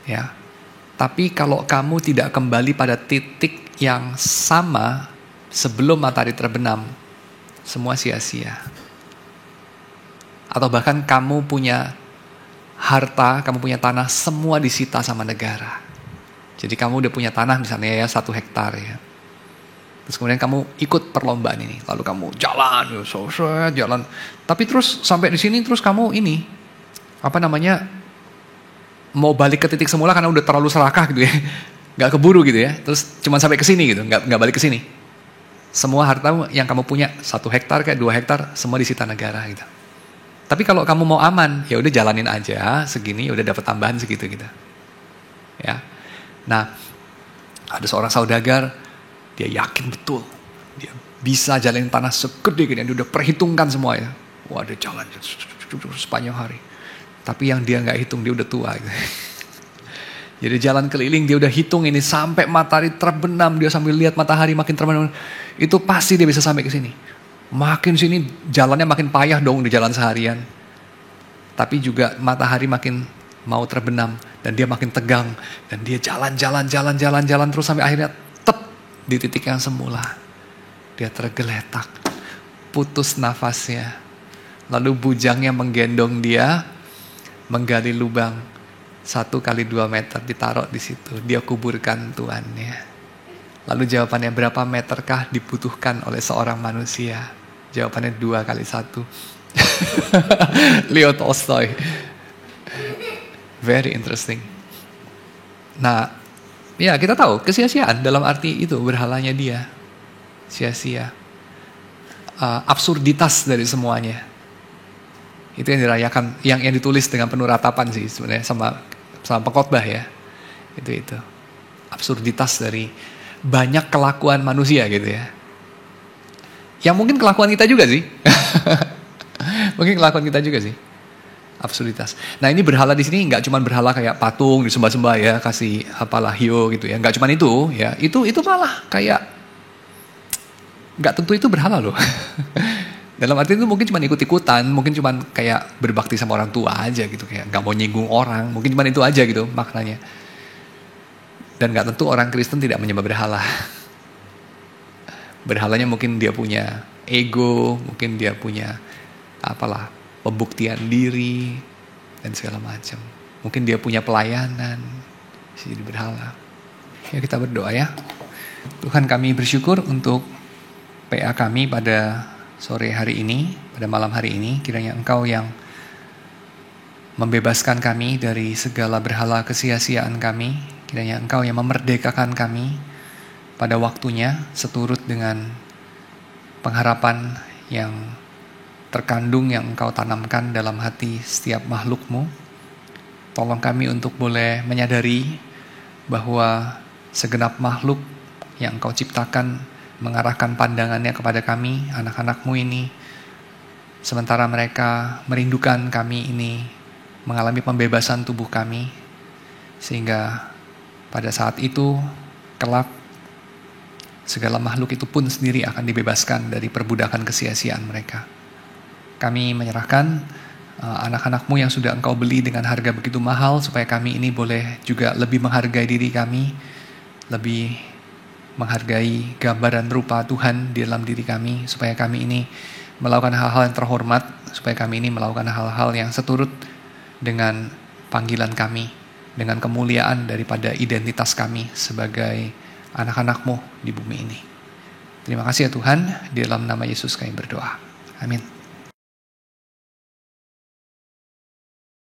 Ya. Tapi kalau kamu tidak kembali pada titik yang sama sebelum matahari terbenam, semua sia-sia. Atau bahkan kamu punya harta, kamu punya tanah, semua disita sama negara. Jadi kamu udah punya tanah misalnya ya 1 hektar ya. Terus kemudian kamu ikut perlombaan ini, lalu kamu jalan, jalan. Tapi terus sampai di sini terus kamu ini, mau balik ke titik semula karena udah terlalu serakah gitu ya, nggak keburu gitu ya. Terus cuma sampai ke sini gitu, nggak balik ke sini. Semua harta yang kamu punya 1 hektar kayak 2 hektar semua disita negara gitu. Tapi kalau kamu mau aman, ya udah jalanin aja segini, udah dapat tambahan segitu gitu. Ya. Nah, ada seorang saudagar, dia yakin betul dia bisa jalanin tanah segede gini, dia udah perhitungkan semua ya. Wah, dia jalan sepanjang hari. Tapi yang dia nggak hitung, dia udah tua gitu. Jadi jalan keliling, dia udah hitung ini sampai matahari terbenam, dia sambil lihat matahari makin terbenam. Itu pasti dia bisa sampai ke sini. Makin sini jalannya makin payah dong di jalan seharian. Tapi juga matahari makin mau terbenam dan dia makin tegang dan dia jalan terus sampai akhirnya di titik yang semula. Dia tergeletak, putus nafasnya. Lalu bujangnya menggendong dia, menggali lubang 1 kali 2 meter, ditaruh di situ. Dia kuburkan tuannya. Lalu jawabannya, berapa meterkah dibutuhkan oleh seorang manusia? Jawabannya 2 kali 1. Leo Tolstoy. Very interesting. Nah, ya kita tahu kesia-siaan dalam arti itu, berhalanya dia sia-sia. Absurditas dari semuanya. Itu yang dirayakan, yang ditulis dengan penuh ratapan sih sebenarnya sama pengkhotbah ya. Itu. Absurditas dari banyak kelakuan manusia gitu ya. Yang mungkin kelakuan kita juga sih. Mungkin kelakuan kita juga sih. Absurditas. Nah, ini berhala di sini nggak cuma berhala kayak patung disembah-sembah ya, kasih apalah hiu gitu ya. Nggak cuma itu ya. Itu malah kayak nggak tentu itu berhala loh. Dalam arti itu mungkin cuma ikut-ikutan, mungkin cuma kayak berbakti sama orang tua aja gitu, kayak nggak mau nyinggung orang, mungkin cuma itu aja gitu maknanya. Dan nggak tentu orang Kristen tidak menyembah berhala. Berhalanya mungkin dia punya ego, mungkin dia punya apalah pembuktian diri dan segala macam. Mungkin dia punya pelayanan, jadi berhala. Ya kita berdoa ya. Tuhan, kami bersyukur untuk PA kami pada sore hari ini, pada malam hari ini, kiranya Engkau yang membebaskan kami dari segala berhala kesia-siaan kami, kiranya Engkau yang memerdekakan kami pada waktunya seturut dengan pengharapan yang terkandung yang Engkau tanamkan dalam hati setiap makhluk-Mu. Tolong kami untuk boleh menyadari bahwa segenap makhluk yang Engkau ciptakan mengarahkan pandangannya kepada kami, anak-anak-Mu ini. Sementara mereka merindukan kami ini mengalami pembebasan tubuh kami. Sehingga pada saat itu, kelak, segala makhluk itu pun sendiri akan dibebaskan dari perbudakan kesia-siaan mereka. Kami menyerahkan anak-anak-Mu yang sudah Engkau beli dengan harga begitu mahal, supaya kami ini boleh juga lebih menghargai diri kami, lebih menghargai gambar dan rupa Tuhan di dalam diri kami, supaya kami ini melakukan hal-hal yang terhormat, supaya kami ini melakukan hal-hal yang seturut dengan panggilan kami, dengan kemuliaan daripada identitas kami sebagai anak-anak-Mu di bumi ini. Terima kasih ya Tuhan, di dalam nama Yesus kami berdoa. Amin.